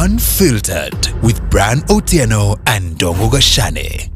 Unfiltered with Bran Otieno and Dongo Gashane.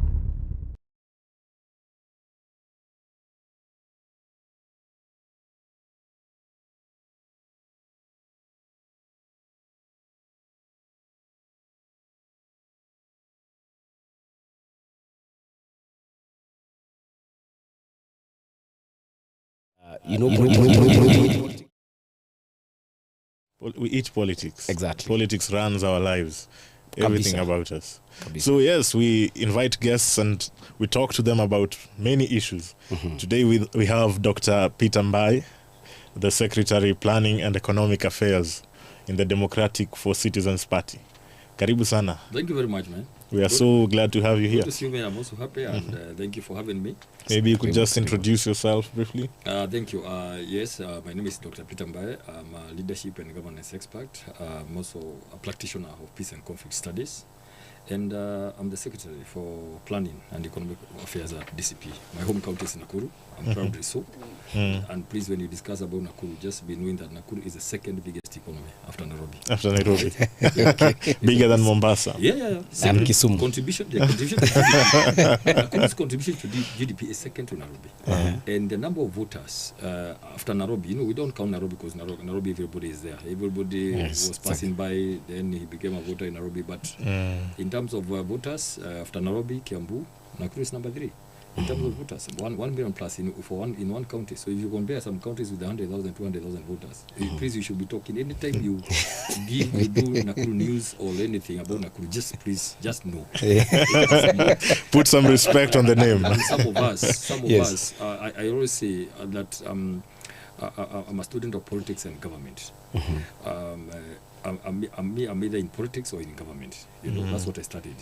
We eat politics. Exactly. Politics runs our lives, everything Kabisa. about us. Kabisa. So yes, we invite guests and we talk to them about many issues. Today we have Dr. Peter Mbai, the Secretary Planning and Economic Affairs in the Democratic for Citizens Party. Karibu sana. Thank you very much, man. We are so glad to have you here. Good to see you, man. I'm also happy, and thank you for having me. Maybe you could just introduce yourself briefly. Thank you. Yes, my name is Dr. Peter Mbaye. I'm a leadership and governance expert. I'm also a practitioner of peace and conflict studies. And I'm the Secretary for Planning and Economic Affairs at DCP. My home county is Nakuru. I'm proudly so. And please, when you discuss about Nakuru, just be knowing that Nakuru is the second biggest economy after Nairobi. After Nairobi. Bigger than Mombasa. Yeah. And Kisumu. Contribution to GDP. Nakuru's contribution to GDP is second to Nairobi. And the number of voters after Nairobi, we don't count Nairobi because Nairobi everybody is there. Everybody was passing by, then he became a voter in Nairobi. But in terms of voters, after Nairobi, Kiambu, Nakuru is number 3. In terms of voters, 1 million plus in one county. So if you compare some counties with 100,000, 200,000 voters, please, you should be talking. Anytime you do Nakuru news or anything about Nakuru, just know. Put some respect on the name. And some of us, I always say that I'm a student of politics and government. I'm either in politics or in government. That's what I studied.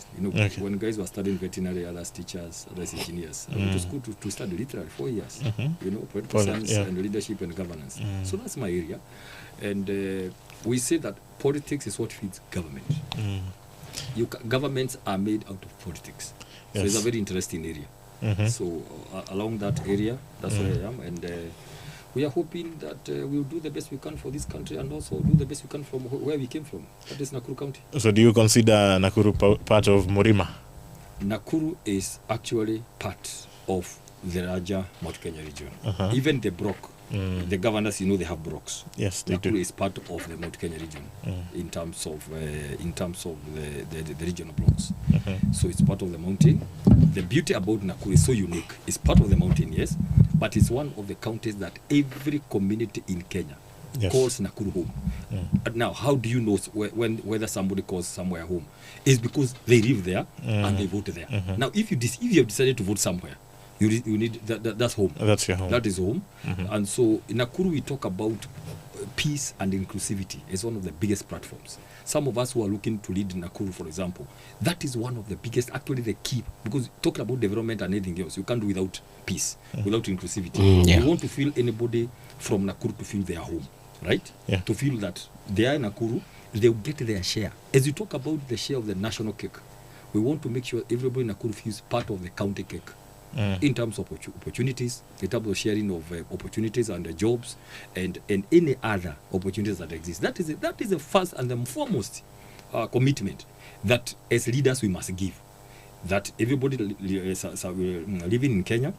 When guys were studying veterinary, others teachers, others engineers, I went to school to study literally 4 years. Political science and leadership and governance. So that's my area. And we say that politics is what feeds government. Governments are made out of politics. So it's a very interesting area. So along that area, that's where I am. And we are hoping that we'll do the best we can for this country and also do the best we can from where we came from. That is Nakuru County. So do you consider Nakuru part of Murima? Nakuru is actually part of the larger Mount Kenya region. Even the block, the governors, they have blocks. Yes, they Nakuru do. is part of the Mount Kenya region in terms of the regional blocks. So it's part of the mountain. The beauty about Nakuru is so unique. It's part of the mountain, yes, but it's one of the counties that every community in Kenya calls Nakuru home. Now, how do you know whether somebody calls somewhere home? It's because they live there and they vote there. Now, if you have decided to vote somewhere, you need that's home. That's your home. That is home. And so in Nakuru we talk about peace and inclusivity. It's one of the biggest platforms. Some of us who are looking to lead Nakuru, for example, that is one of the biggest, actually the key, because talking about development and anything else, you can't do without peace, without inclusivity. You want to feel anybody from Nakuru to feel their home, right? To feel that they are in Nakuru, they'll get their share. As you talk about the share of the national cake, we want to make sure everybody in Nakuru feels part of the county cake. In terms of opportunities, in terms of sharing of opportunities and jobs and any other opportunities that exist. That is the first and the foremost commitment that as leaders we must give. That everybody living in Kenya,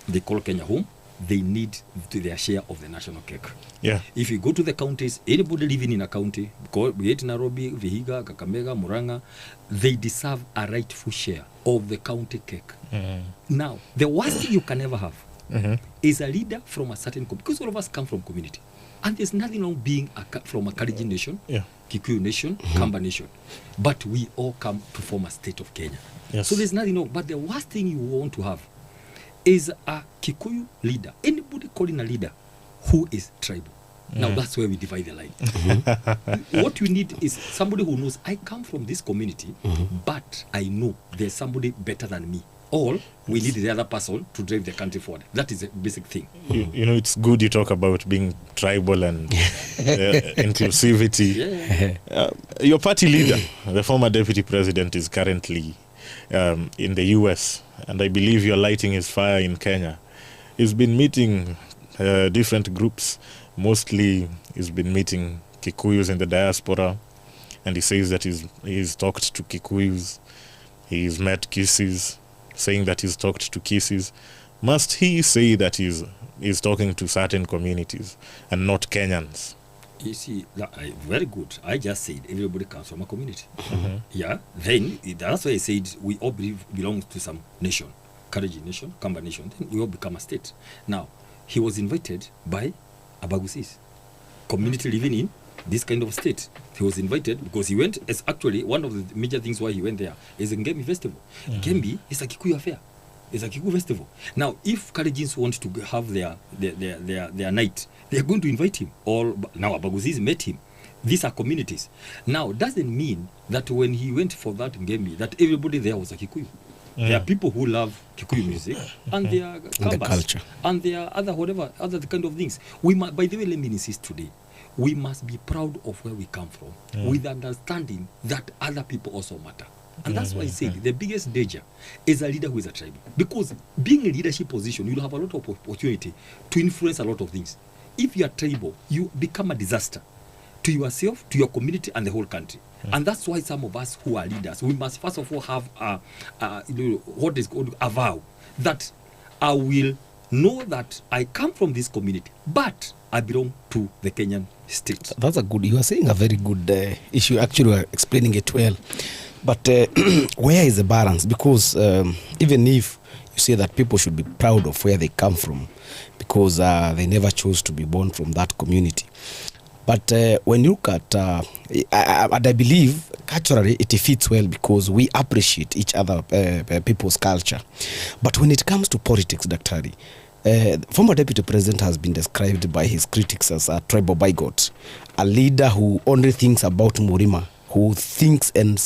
they call Kenya home, they need their share of the national cake. If you go to the counties, anybody living in a county, be it Nairobi, Vihiga, Kakamega, Murang'a, they deserve a rightful share of the county cake. Now, the worst thing you can ever have is a leader from a certain community, because all of us come from community. And there's nothing wrong being from a Kalenjin nation, Kikuyu nation, Kamba nation. But we all come to form a state of Kenya. So there's nothing wrong. But the worst thing you want to have is a Kikuyu leader, anybody calling a leader who is tribal. Now that's where we divide the line. What you need is somebody who knows, I come from this community, but I know there's somebody better than me. Or we need the other person to drive the country forward. That is a basic thing. It's good you talk about being tribal and inclusivity. Your party leader, the former deputy president, is currently in the US, and I believe you're lighting his fire in Kenya. He's been meeting different groups. Mostly he's been meeting Kikuyus in the diaspora, and he says that he's talked to Kikuyus, he's met Kisses, saying that he's talked to Kisses. Must he say that he's talking to certain communities and not Kenyans? You see, very good. I just said everybody comes from a community. Yeah. Then that's why I said we all belong to some nation, Kalenjin nation, Kamba nation. Then we all become a state. Now, he was invited by Abagusis, community living in this kind of state. He was invited because he went. As actually one of the major things why he went there is a Ngembi festival. Ngembi is a Kikuyu affair. It's a Kikuyu festival. Now, if Kalenjins want to have their night, they are going to invite him. Now Abagusis met him. These are communities. Now, doesn't mean that when he went for that Ngembi, that everybody there was a Kikuyu. There are people who love Kikuyu music and their the culture and their other kind of things. By the way, let me insist today. We must be proud of where we come from, with understanding that other people also matter. And that's why I say the biggest danger is a leader who is a tribal. Because being a leadership position, you'll have a lot of opportunity to influence a lot of things. If you are tribal, you become a disaster to yourself, to your community, and the whole country. And that's why some of us who are leaders, we must first of all have what is called a vow that I will know that I come from this community, but I belong to the Kenyan state. That's a good. You are saying a very good issue. Actually, you are explaining it well. But where is the balance? Because even if you say that people should be proud of where they come from, because they never chose to be born from that community. But when you look at, I believe culturally it fits well because we appreciate each other, people's culture. But when it comes to politics, Dr. Former Deputy President has been described by his critics as a tribal bigot, a leader who only thinks about Murima, who thinks and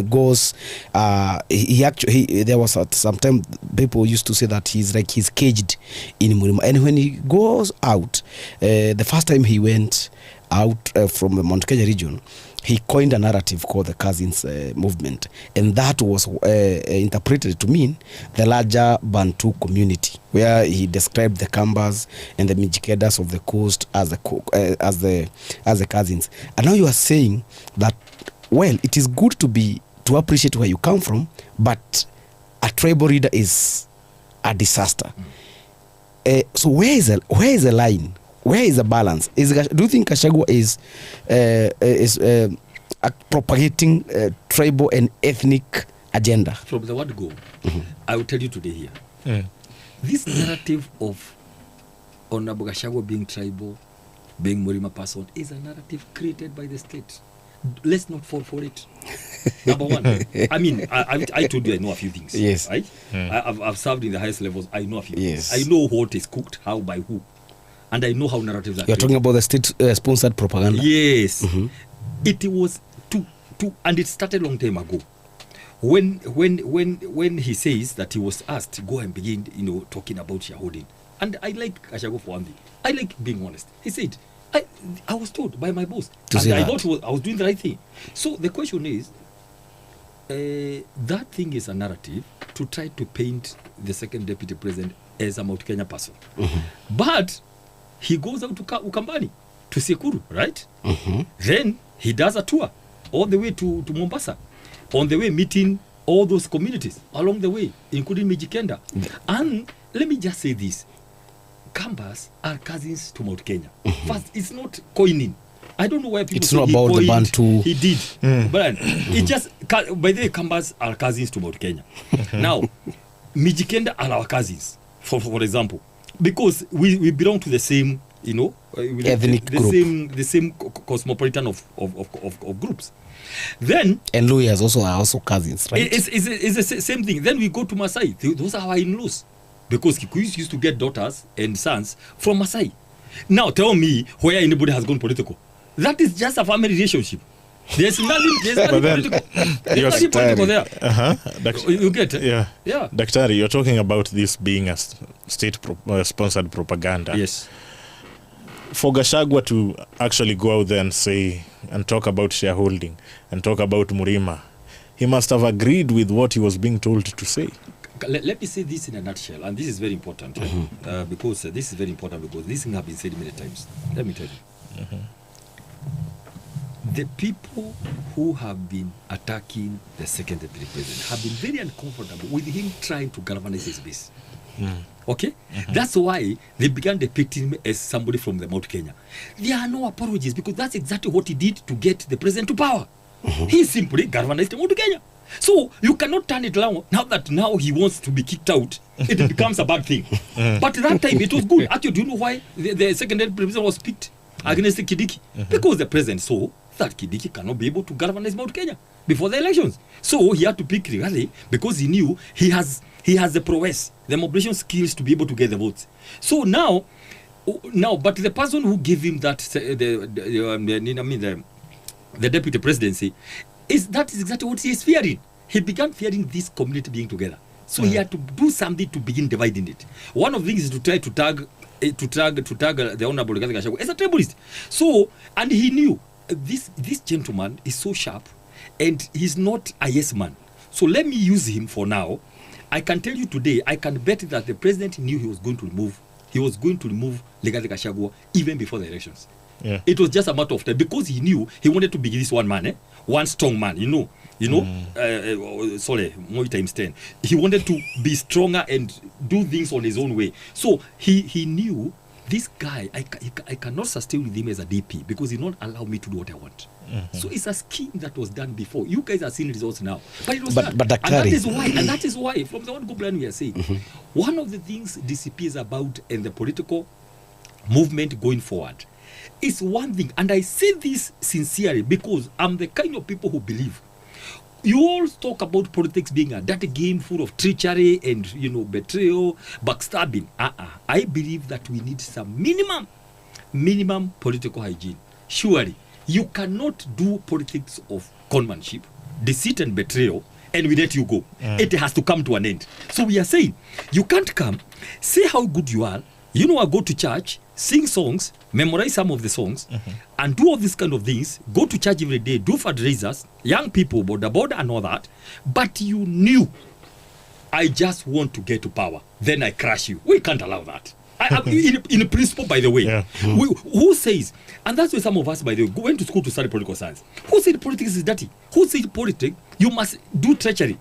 goes. There was some time people used to say that he's caged in Murima, and when he goes out, the first time he went out from the Mount Kenya region, he coined a narrative called the Cousins movement, and that was interpreted to mean the larger Bantu community, where he described the Kambas and the Mijikedas of the coast as the cousins. And now you are saying that, well, it is good to appreciate where you come from, but a tribal leader is a disaster. So where is the line? Where is the balance? Do you think Gachagua is propagating tribal and ethnic agenda? From the word go, I will tell you today here. This narrative of Honorable Gachagua being tribal, being Murima person, is a narrative created by the state. Let's not fall for it. Number one, I mean, I told you I know a few things. Yes. Right? I've served in the highest levels. I know a few yes. things. I know what is cooked, how, by who. And I know how narratives are You're talking about the state-sponsored propaganda? Yes. It was and it started a long time ago. When he says that he was asked to go and begin, talking about shareholding. And I like Gachagua for one thing. I like being honest. He said, I was told by my boss. And I thought I was doing the right thing. So the question is, that thing is a narrative to try to paint the second deputy president as a Mount Kenya person. But he goes out to Ukambani, to Sekuru, right? Then he does a tour all the way to Mombasa, on the way meeting all those communities along the way, including Mijikenda. And let me just say this. Kambas are cousins to Mount Kenya. First, it's not coining. I don't know why people it's say not he about coined, the Bantu. He did. But it just, by the way, Kambas are cousins to Mount Kenya. Now, Mijikenda are our cousins, for example. Because we belong to the same, ethnic group. The same cosmopolitan of groups. Then and Luhyas are also cousins, right? It's the same thing. Then we go to Masai. Those are our in-laws. Because Kikuyus used to get daughters and sons from Masai. Now tell me where anybody has gone political. That is just a family relationship. There's nothing political. There's nothing political there. You get it? Yeah. Daktari, you're talking about this being a state-sponsored propaganda. Yes. For Gachagua to actually go out there and say and talk about shareholding and talk about Murima, he must have agreed with what he was being told to say. Let me say this in a nutshell, and this is very important because this is very important because this thing has been said many times. Let me tell you. the people who have been attacking the second deputy president have been very uncomfortable with him trying to galvanize his base. Okay? That's why they began depicting him as somebody from the Mount Kenya. There are no apologies because that's exactly what he did to get the president to power. He simply galvanized the Mount Kenya. So you cannot turn it around now he wants to be kicked out. It becomes a bad thing. But that time it was good. Actually, do you know why the second deputy president was picked against Kidiki? Because the president saw that Kidiki cannot be able to galvanize Mount Kenya before the elections. So he had to pick Rigathi because he knew he has the prowess, the mobilization skills to be able to get the votes. So now, but the person who gave him that, the deputy presidency, is exactly what he is fearing. He began fearing this community being together. So he had to do something to begin dividing it. One of the things is to try to tag the Honorable Gachagua as a tribalist. So, and he knew this gentleman is so sharp, and he's not a yes man. So let me use him for now. I can tell you today, I can bet that the president knew he was going to remove Rigathi Gachagua even before the elections. Yeah. It was just a matter of time because he knew he wanted to be this one man, one strong man, sorry, more times 10. He wanted to be stronger and do things on his own way. So he knew this guy, I cannot sustain with him as a DP because he not allow me to do what I want. So it's a scheme that was done before. You guys are seeing results now, but it was done. But that is why from the one go plan we are saying one of the things DCP is about and the political movement going forward is one thing, and I say this sincerely because I'm the kind of people who believe. You all talk about politics being a dirty game full of treachery and betrayal, backstabbing. I believe that we need some minimum political hygiene. Surely, you cannot do politics of conmanship, deceit and betrayal, and we let you go. It has to come to an end. So we are saying, you can't come, say how good you are, go to church, sing songs, memorize some of the songs, and do all these kind of things, go to church every day, do fundraisers, young people, border and all that, but you knew, I just want to get to power, then I crush you. We can't allow that. In principle, by the way, who says, and that's why some of us, by the way, went to school to study political science. Who said politics is dirty? Who said politics, you must do treachery?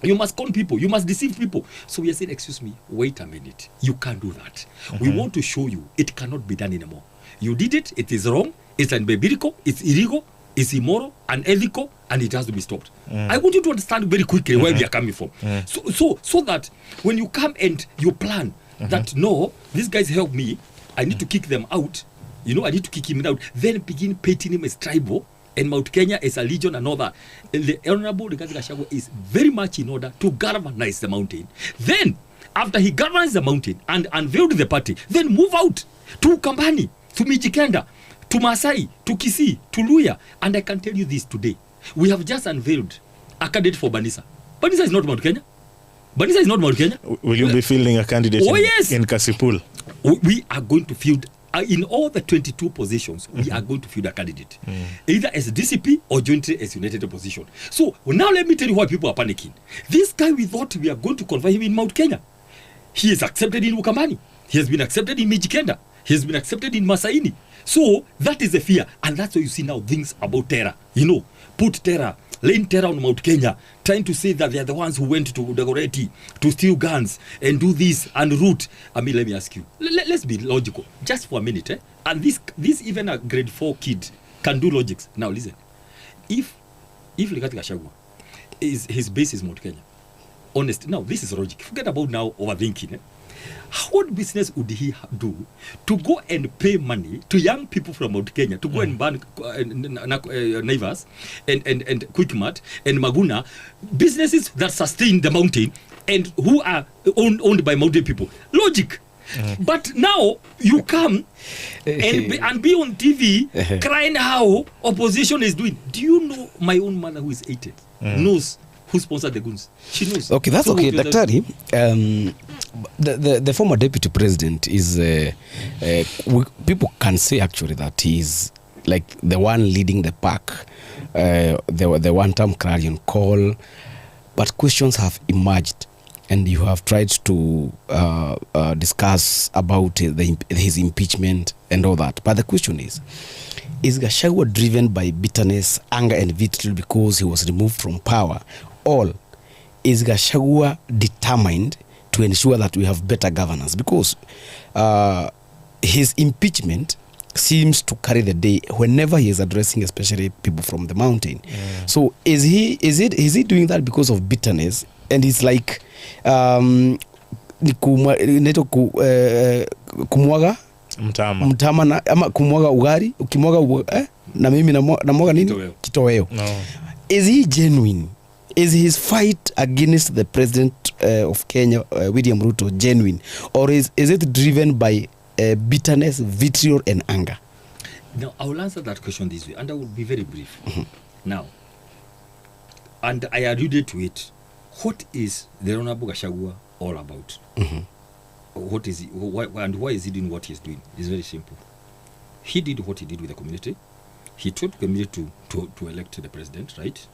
You must con people. You must deceive people. So we are saying, excuse me, wait a minute. You can't do that. We want to show you it cannot be done anymore. You did it. It is wrong. It's unbiblical. It's illegal. It's immoral, unethical, and it has to be stopped. I want you to understand very quickly where we are coming from. So that when you come and you plan that, no, these guys help me, I need to kick them out. I need to kick him out. Then begin painting him as tribal. And Mount Kenya is a legion and all that. The Honorable Rigathi Gachagua is very much in order to galvanize the mountain. Then, after he galvanized the mountain and unveiled the party, then move out to Kambani, to Mijikenda, to Masai, to Kisii, to Luya. And I can tell you this today. We have just unveiled a candidate for Banisa. Banisa is not Mount Kenya. Banisa is not Mount Kenya. Will you be fielding a candidate in Kasipul? We are going to field in all the 22 positions, we are going to field a candidate, either as DCP or jointly as United Opposition. So now let me tell you why people are panicking. This guy, we thought we are going to convert him in Mount Kenya. He is accepted in Ukambani. He has been accepted in Mijikenda. He has been accepted in Masaini. So that is the fear. And that's why you see now things about terror. Put terror, laying terror on Mount Kenya, trying to say that they are the ones who went to Dagoretti to steal guns and do this and root. Let me ask you. Let's be logical, just for a minute. And this even a grade 4 kid can do logics. Now listen. If Rigathi Gachagua his base is Mount Kenya, honest. Now this is logic. Forget about now overthinking. What business would he do to go and pay money to young people from Mount Kenya to go and ban Naivas and Quickmart and Maguna, businesses that sustain the mountain and who are owned by mountain people? Logic. But now you come and be on TV crying how opposition is doing. Do you know my own mother who is 80 knows who sponsored the goons? She knows. Okay, that's so okay, Daktari. The former deputy president is people can say actually that he's like the one leading the pack, the one-term clarion call, but questions have emerged, and you have tried to discuss about his impeachment and all that. But the question is, is Gachagua driven by bitterness, anger and vitriol because he was removed from power, or is Gachagua determined to ensure that we have better governance? Because his impeachment seems to carry the day whenever he is addressing especially people from the mountain. So is he doing that because of bitterness, and it's like kumwaga mtama na, ama kumwaga ugari ukimwaga na mimi namwaga nini kitoweo. Is he genuine? Is his fight against the president of Kenya, William Ruto, genuine, or is it driven by bitterness, vitriol and anger? Now, I will answer that question this way, and I will be very brief. Now, and I alluded to it. What is the Honorable Gachagua all about? What is he, and why is he doing what he's doing? It's very simple. He did what he did with the community. He told the community to elect the president, right?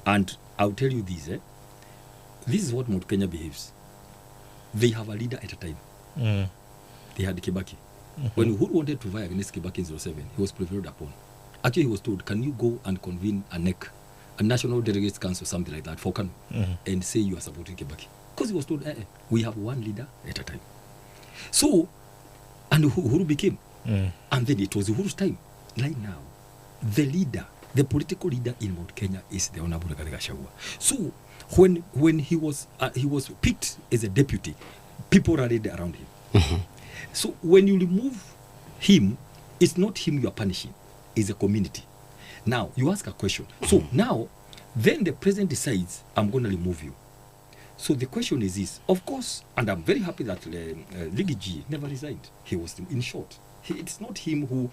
And I'll tell you this, this is what Mount Kenya behaves. They have a leader at a time. They had Kibaki. When Uhuru wanted to vie against Kibaki in 07, he was prevailed upon. Actually, he was told, can you go and convene a National Delegates Council, something like that, for Kanu, and say you are supporting Kibaki? Because he was told, we have one leader at a time. So, and Uhuru became. And then it was Uhuru's time. Right now, the leader, the political leader in Mount Kenya is the Honorable Gachagua. So, when he was picked as a deputy, people rallied around him. So when you remove him, it's not him you are punishing, it's a community. Now, you ask a question. So now, then the president decides, I'm going to remove you. So the question is this. Of course, and I'm very happy that Ligi G never resigned. He was, in short, it's not him who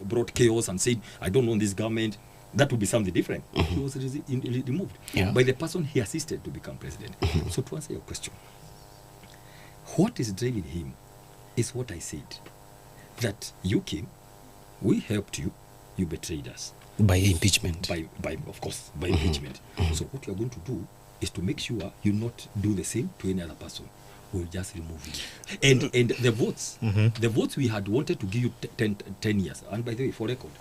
brought chaos and said, I don't want this government. That would be something different. He was removed by the person he assisted to become president. So to answer your question, what is driving him is what I said, that you came, we helped you, you betrayed us. By impeachment. By of course, by impeachment. So what you are going to do is to make sure you not do the same to any other person. We'll just remove you. And the votes we had wanted to give you 10 years. And by the way, for record,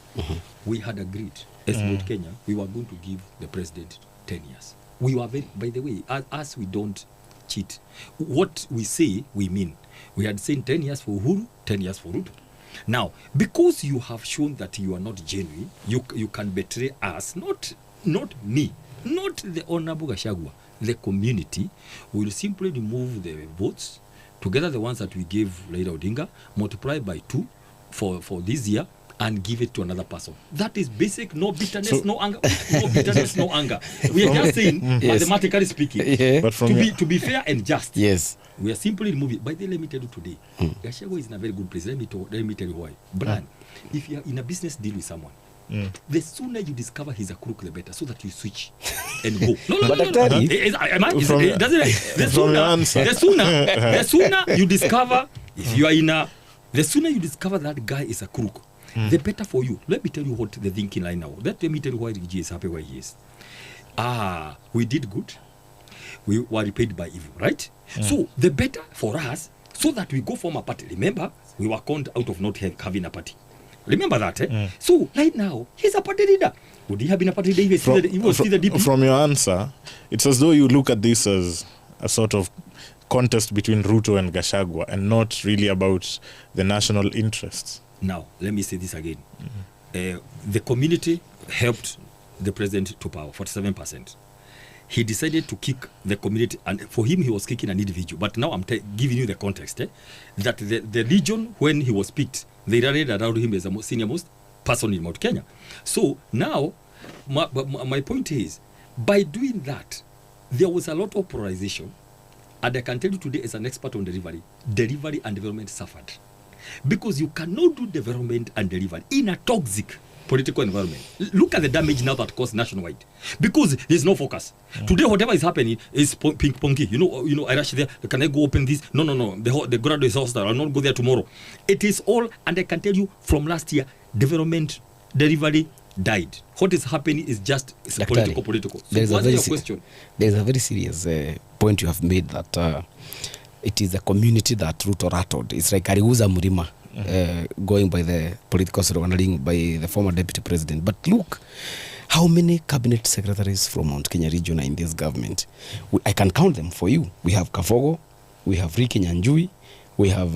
we had agreed, as Mount Kenya, we were going to give the president 10 years. We were very, by the way, as we don't cheat. What we say, we mean. We had said 10 years for Uhuru, 10 years for Ruto. Now, because you have shown that you are not genuine, you can betray us, not me, not the Honorable Gachagua, the community. Will simply remove the votes, together the ones that we gave Raila Odinga, multiply by 2 for this year, and give it to another person. That is basic, no bitterness, no anger. No bitterness, no anger. We are just saying, mathematically speaking, but to be fair and just. Yes. We are simply removing. But then let me tell you today, Gachagua is in a very good place. Let me tell you why. Brian, if you are in a business deal with someone, the sooner you discover he's a crook, the better, so that you switch and go. The sooner you discover, if you are in a, the sooner you discover that guy is a crook, the better for you. Let me tell you what the thinking line now. Let me tell you why Rigi is happy where he is. We did good. We were repaid by evil, right? So the better for us, so that we go form a party. Remember, we were conned out of not having a party. Remember that, So right now, he's a party leader. Would he have been a party leader? From your answer, it's as though you look at this as a sort of contest between Ruto and Gachagua, and not really about the national interests. Now, let me say this again. The community helped the president to power, 47%. He decided to kick the community, and for him, he was kicking an individual. But now I'm giving you the context, that the region, when he was picked, they rallied around him as the most senior-most person in Mount Kenya. So now, my point is, by doing that, there was a lot of polarization, and I can tell you today, as an expert on delivery and development suffered. Because you cannot do development and delivery in a toxic political environment. Look at the damage now that caused nationwide. Because there's no focus. Today, whatever is happening is ping-pongy. You know, I rush there. Can I go open this? No. The graduate hostel. I'll not go there tomorrow. It is all, and I can tell you from last year, development, delivery died. What is happening is just political. So there's answer your question. There's a very serious point you have made, that it is the community that Ruto rattled. It's like Ariuza Murima. going by the political surrounding by the former deputy president. But look, how many cabinet secretaries from Mount Kenya region are in this government? I can count them for you. We have Kafogo, we have Ricky Nyanjui, we have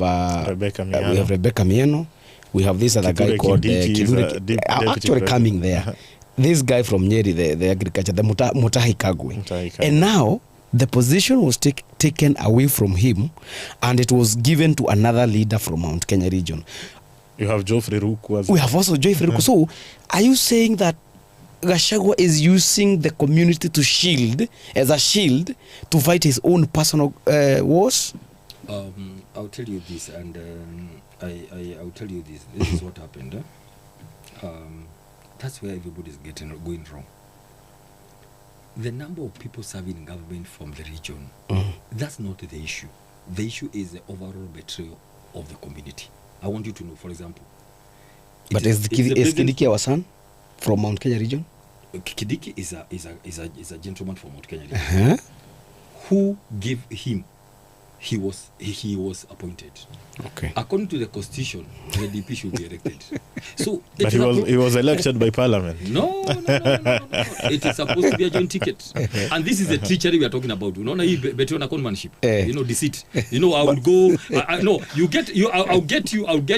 Rebecca Mieno, we have this other guy called Kidure, actually coming there. This guy from Nyeri, the agriculture, the Mutahi Kagwe. And now the position was taken away from him and it was given to another leader from Mount Kenya region. You have Geoffrey Ruku. We have also Geoffrey Ruku. So are you saying that Gachagua is using the community to as a shield to fight his own personal wars? I'll tell you this, and I'll tell you this. This is what happened. That's where everybody's going wrong. The number of people serving in government from the region, that's not the issue. The issue is the overall betrayal of the community. I want you to know, for example. But is Kidiki our son from Mount Kenya region? Kidiki is a gentleman from Mount Kenya region. Who gave him? He was appointed. Okay. According to the constitution, the DP should be elected. So, but he was elected by parliament. No. It is supposed to be a joint ticket, and this is the treachery we are talking about. You know, better conmanship. Deceit. I would go. No, I'll get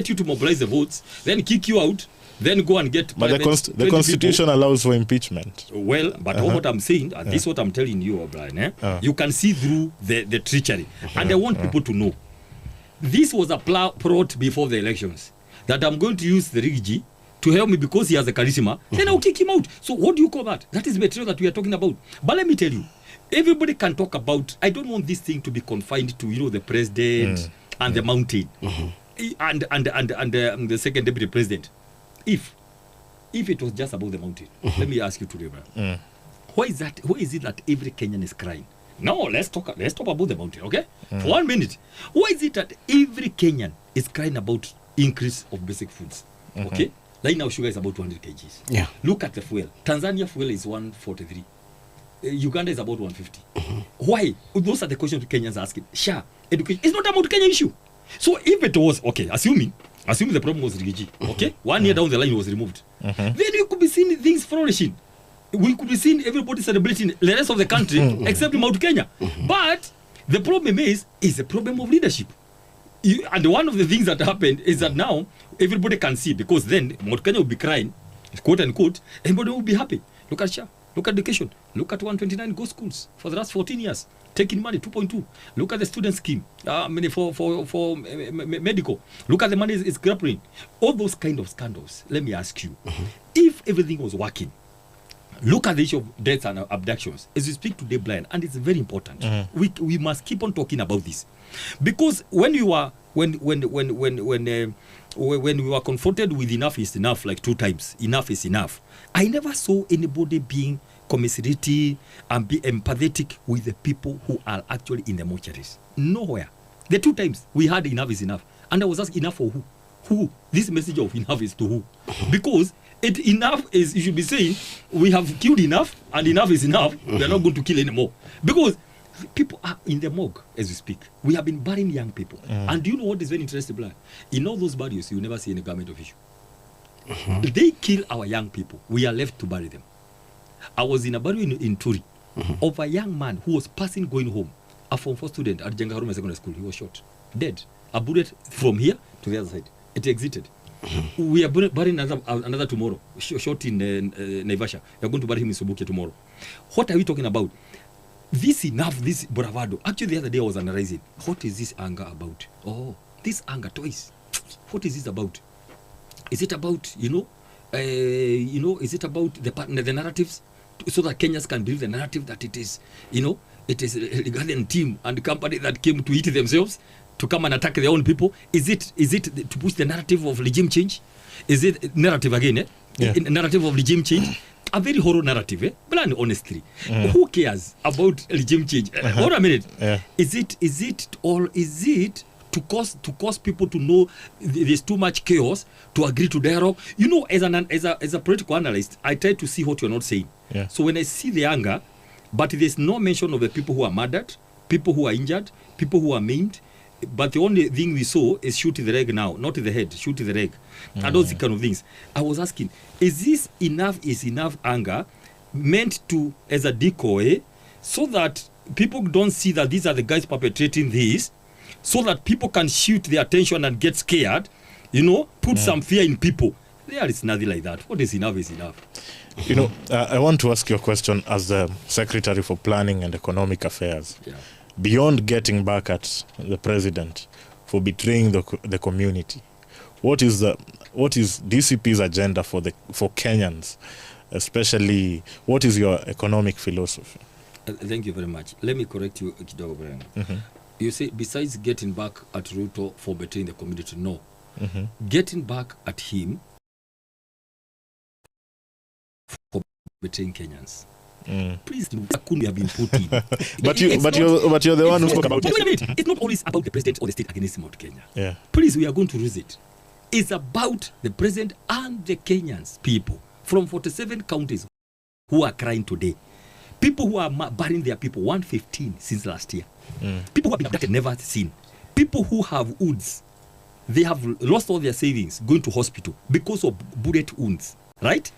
you to mobilize the votes, then kick you out. Then go and get. But the constitution allows for impeachment. Well, but what I'm saying, this is what I'm telling you, O'Brien. You can see through the treachery, and I want people to know. This was a plot before the elections that I'm going to use the Rigiji to help me because he has a charisma. Then I'll kick him out. So what do you call that? That is material that we are talking about. But let me tell you, everybody can talk about. I don't want this thing to be confined to the president and the mountain and the second deputy president. If it was just about the mountain, let me ask you today, bro. Why is it that every Kenyan is crying? No, let's talk about the mountain, okay? For 1 minute. Why is it that every Kenyan is crying about increase of basic foods? Okay? Right now sugar is about 200 kgs. Yeah. Look at the fuel. Tanzania fuel is 143. Uganda is about 150. Why? Those are the questions Kenyans are asking. Sure, education. It's not a Mount Kenya issue. So if it was, okay, assuming the problem was Rigiji, okay? 1 year down the line it was removed. Then you could be seeing things flourishing. We could be seeing everybody celebrating the rest of the country except Mount Kenya. But the problem is the problem of leadership. And one of the things that happened is that now everybody can see, because then Mount Kenya will be crying, quote unquote, everybody will be happy. Look at Sha, look at education, look at 129 go schools for the last 14 years, taking money 2.2. Look at the student scheme, for medical. Look at the money is grappling. All those kind of scandals. Let me ask you, if everything was working, look at the issue of deaths and abductions as we speak today, Brian, and it's very important. We must keep on talking about this, because when we were confronted with enough is enough, like 2 times, enough is enough, I never saw anybody being commiserating and be empathetic with the people who are actually in the mortuaries. Nowhere. The 2 times we had enough is enough, and I was asked, enough for who? Who? This message of enough is to who? Because enough is, you should be saying, we have killed enough and enough is enough. We are not going to kill anymore. Because people are in the morgue as we speak. We have been burying young people. And do you know what is very interesting, Black? In all those burials, you never see any government official. They kill our young people. We are left to bury them. I was in a burial in Turi of a young man who was going home. A Form 4 student at Jengarume Secondary School. He was shot. Dead. A bullet from here to the other side. It exited. We are burying another tomorrow. Shot in Naivasha. We are going to bury him in Subukia tomorrow. What are we talking about? This bravado. Actually, the other day I was analyzing. What is this anger about? Oh, this anger twice. What is this about? Is it about, is it about the narratives, so that Kenyans can build the narrative that it is, it is a Guardian team and the company that came to eat themselves, to come and attack their own people? Is it to push the narrative of regime change? Is it narrative again? Narrative of regime change? A very horror narrative, But honestly, who cares about regime change? Hold a minute. Is it to cause people to know there's too much chaos to agree to dialogue? As a political analyst, I try to see what you're not saying. So when I see the anger, but there's no mention of the people who are murdered, people who are injured, people who are maimed, But the only thing we saw is shoot the leg now, not the head, shoot the leg. And those kind of things. I was asking, is this enough anger meant to, as a decoy, so that people don't see that these are the guys perpetrating this, so that people can shoot their attention and get scared, put some fear in people. There is nothing like that. What is enough is enough. I want to ask you a question as the Secretary for Planning and Economic Affairs. Yeah. Beyond getting back at the president for betraying the community, what is DCP's agenda for Kenyans, especially what is your economic philosophy? Thank you very much. Let me correct you, Kidogo Brian. You say besides getting back at Ruto for betraying the community, no. Getting back at him for betraying Kenyans. Please, could have been put in. but you're the one who spoke about it. Wait a minute. It's not always about the president or the state against Mount Kenya. Yeah. Please, we are going to lose it. It's about the president and the Kenyans people from 47 counties who are crying today. People who are burying their people, 115 since last year. People who have been abducted, never seen. People who have wounds, they have lost all their savings going to hospital because of bullet wounds. Right?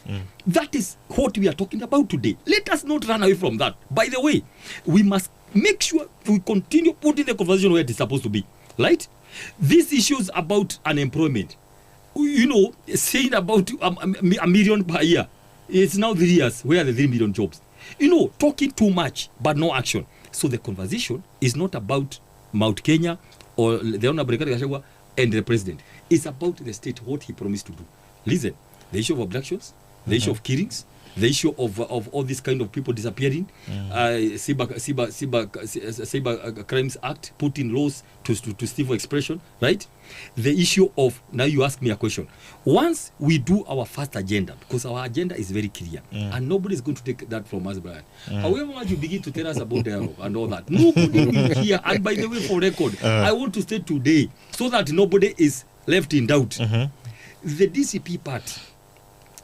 That is what we are talking about today. Let us not run away from that. By the way, we must make sure we continue putting the conversation where it is supposed to be. Right? These issues about unemployment, saying about a million per year, it's now 3 years. Where are the 3 million jobs? Talking too much, but no action. So the conversation is not about Mount Kenya or the Honorable Gachagua and the president. It's about the state, what he promised to do. Listen. The issue of abductions, the issue of killings, the issue of all these kind of people disappearing, Cyber Crimes Act, putting laws to stifle expression, right? The issue of, now you ask me a question. Once we do our first agenda, because our agenda is very clear, and nobody is going to take that from us, Brian. However much you begin to tell us about dialogue and all that, nobody will hear. And by the way, for record, I want to state today, so that nobody is left in doubt, the DCP party,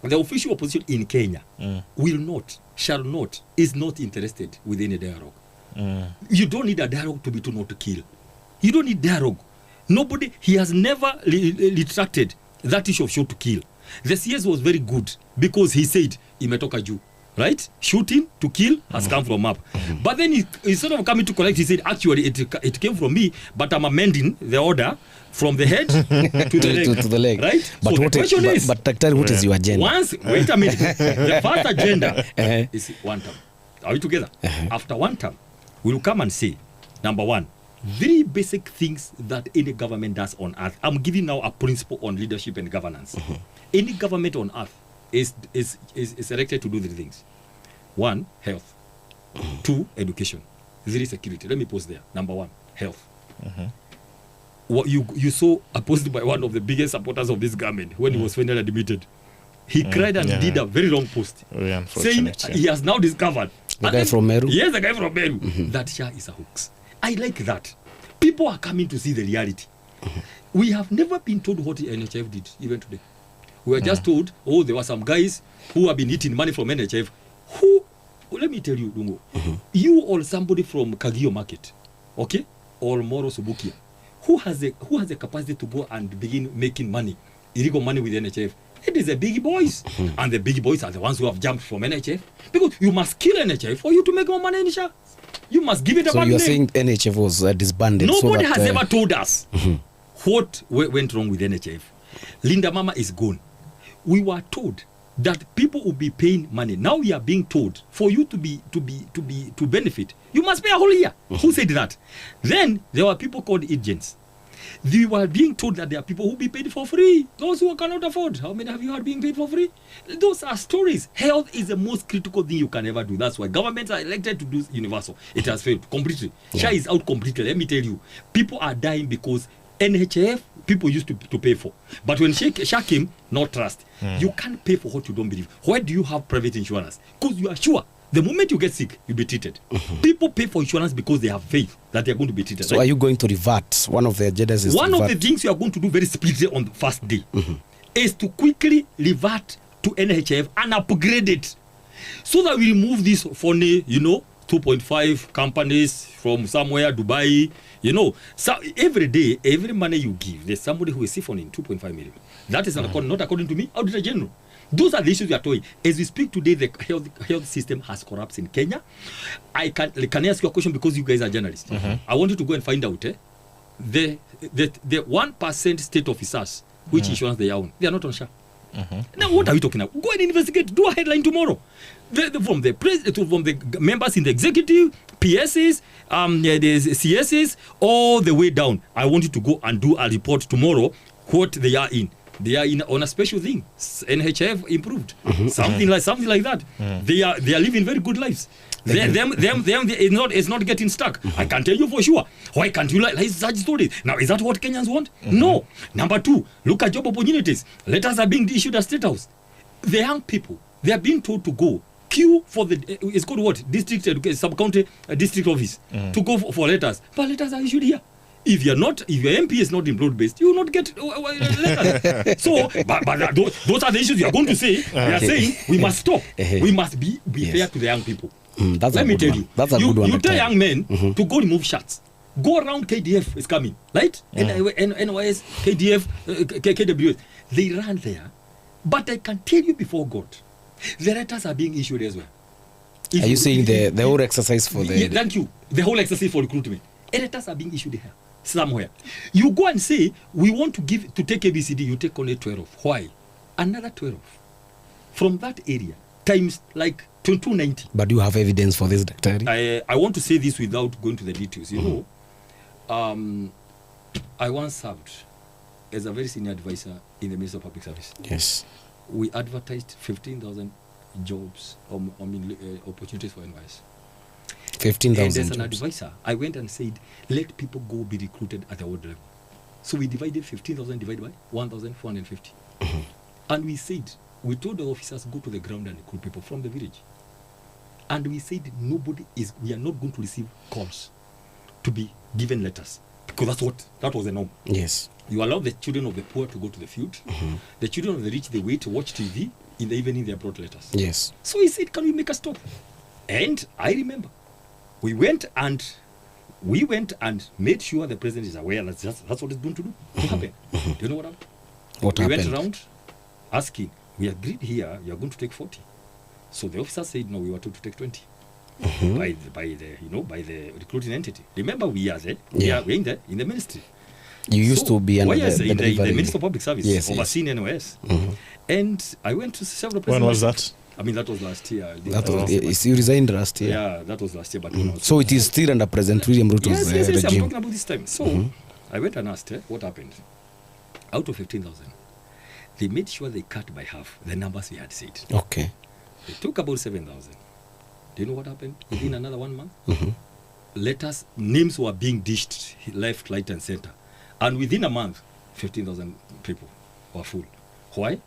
the official opposition in Kenya shall not, is not interested with any dialogue. You don't need a dialogue to be told not to kill. You don't need dialogue. Nobody, he has never retracted that issue of shoot to kill. The CS was very good because he said, imetoka juu. Right? Shooting to kill has come from up. But then instead of coming to collect, he said, actually, it came from me, but I'm amending the order from the head to the leg. To the leg. Right? But so what the question is, what is your agenda? Wait a minute. The first agenda is one term. Are we together? After one term, we'll come and say, number one, 3 basic things that any government does on earth. I'm giving now a principle on leadership and governance. Any government on earth is elected to do 3 things. 1, health. 2, education. 3, security. Let me pause there. Number 1, health. What you saw opposed by one of the biggest supporters of this government when he was finally admitted. He cried and did a very long post saying he has now discovered. The guy from Meru? Yes, the guy from Meru. That SHA is a hoax. I like that. People are coming to see the reality. We have never been told what the NHF did, even today. We were just told, there were some guys who have been eating money from NHF. Let me tell you, Dungo, you or somebody from Kagio Market, okay, or Moro Subukia, who has the capacity to go and begin making money, illegal money with NHF? It is the big boys. And the big boys are the ones who have jumped from NHF. Because you must kill NHF for you to make more money in SHA. You must give it a bad name. So you're saying NHF was disbanded? Nobody has ever told us what went wrong with NHF. Linda Mama is gone. We were told that people will be paying money. Now we are being told for you to benefit, you must pay a whole year. Who said that? Then there were people called agents. We were being told that there are people who will be paid for free. Those who cannot afford. How many have you heard being paid for free? Those are stories. Health is the most critical thing you can ever do. That's why governments are elected to do universal. It has failed completely. SHA is out completely. Let me tell you, people are dying because NHF people used to pay for. But when SHA came, no trust. You can't pay for what you don't believe. Why do you have private insurance? Because you are sure the moment you get sick, you'll be treated. People pay for insurance because they have faith that they're going to be treated. So are you going to revert? One of the agendas is one of the things you are going to do very speedily on the first day is to quickly revert to NHF and upgrade it so that we remove this funny, 2.5 companies from somewhere, Dubai, you know. So every day, every money you give, there's somebody who is siphoning 2.5 million. That is not according to me, Auditor General. Those are the issues we are talking. As we speak today, the health system has corrupted in Kenya. Can I ask you a question, because you guys are journalists? I want you to go and find out the 1% state officers which insurance they own. They are not on SHA. Now what are we talking about? Go and investigate. Do a headline tomorrow. From the members in the executive, PSs, the CSs, all the way down. I want you to go and do a report tomorrow. What they are in. They are on a special thing. NHF improved. Something like that. They are living very good lives. It's not getting stuck. I can tell you for sure. Why can't you like such stories? Now, is that what Kenyans want? No. Number two, look at job opportunities. Letters are being issued at State House. The young people, they are being told to go queue for the it's called what? District sub-county district office to go for letters. But letters are issued here. If your MP is not in broad-based, you will not get letters. So, but those are the issues you are going to say. We are saying we must stop. We must be fair to the young people. Let me tell you. That's a good one. You tell young men to go remove shirts. Go around. KDF is coming, right? NYS, KDF, KWS. They run there. But I can tell you before God, the letters are being issued as well. Are you saying the whole exercise for the... Thank you. The whole exercise for recruitment. Letters are being issued here. Somewhere. You go and say, we want to take ABCD, you take only 12. Why? Another 12. From that area, times like 290. But do you have evidence for this, Dr. I want to say this without going to the details. You know, I once served as a very senior advisor in the Ministry of Public Service. Yes. We advertised 15,000 jobs, opportunities for NYS. 15,000 And as an jobs. advisor, I went and said, let people go be recruited at the world level. So we divided 15,000 divided by 1,450. And we said, we told the officers, go to the ground and recruit people from the village. And we said, we are not going to receive calls to be given letters. Because that was the norm. Yes. You allow the children of the poor to go to the field. The children of the rich, they wait to watch TV. In the evening, they are brought letters. Yes. So he said, can we make a stop? And I remember, we went and made sure the president is aware that's what it's going to do. What happened? Do you know what happened? What we happened? went around asking, we agreed here, you are going to take 40. So the officer said, no, we were told to take 20. By the recruiting entity. Remember, we are there. Yeah. We are in the ministry. You used to be under in the delivery. Ministry of Public Service, Yes, overseeing NOS. And I went to several presidents. When was that? I mean, that was last year. You resigned last year. Yeah, that was last year. But So it is still under President William Ruto's yes, I'm regime. talking about this time. So I went and asked what happened. Out of 15,000, they made sure they cut by half the numbers we had said. Okay. They took about 7,000. Do you know what happened? Within another 1 month, letters, names were being dished left, right, and center. And within a month, 15,000 people were full. Why?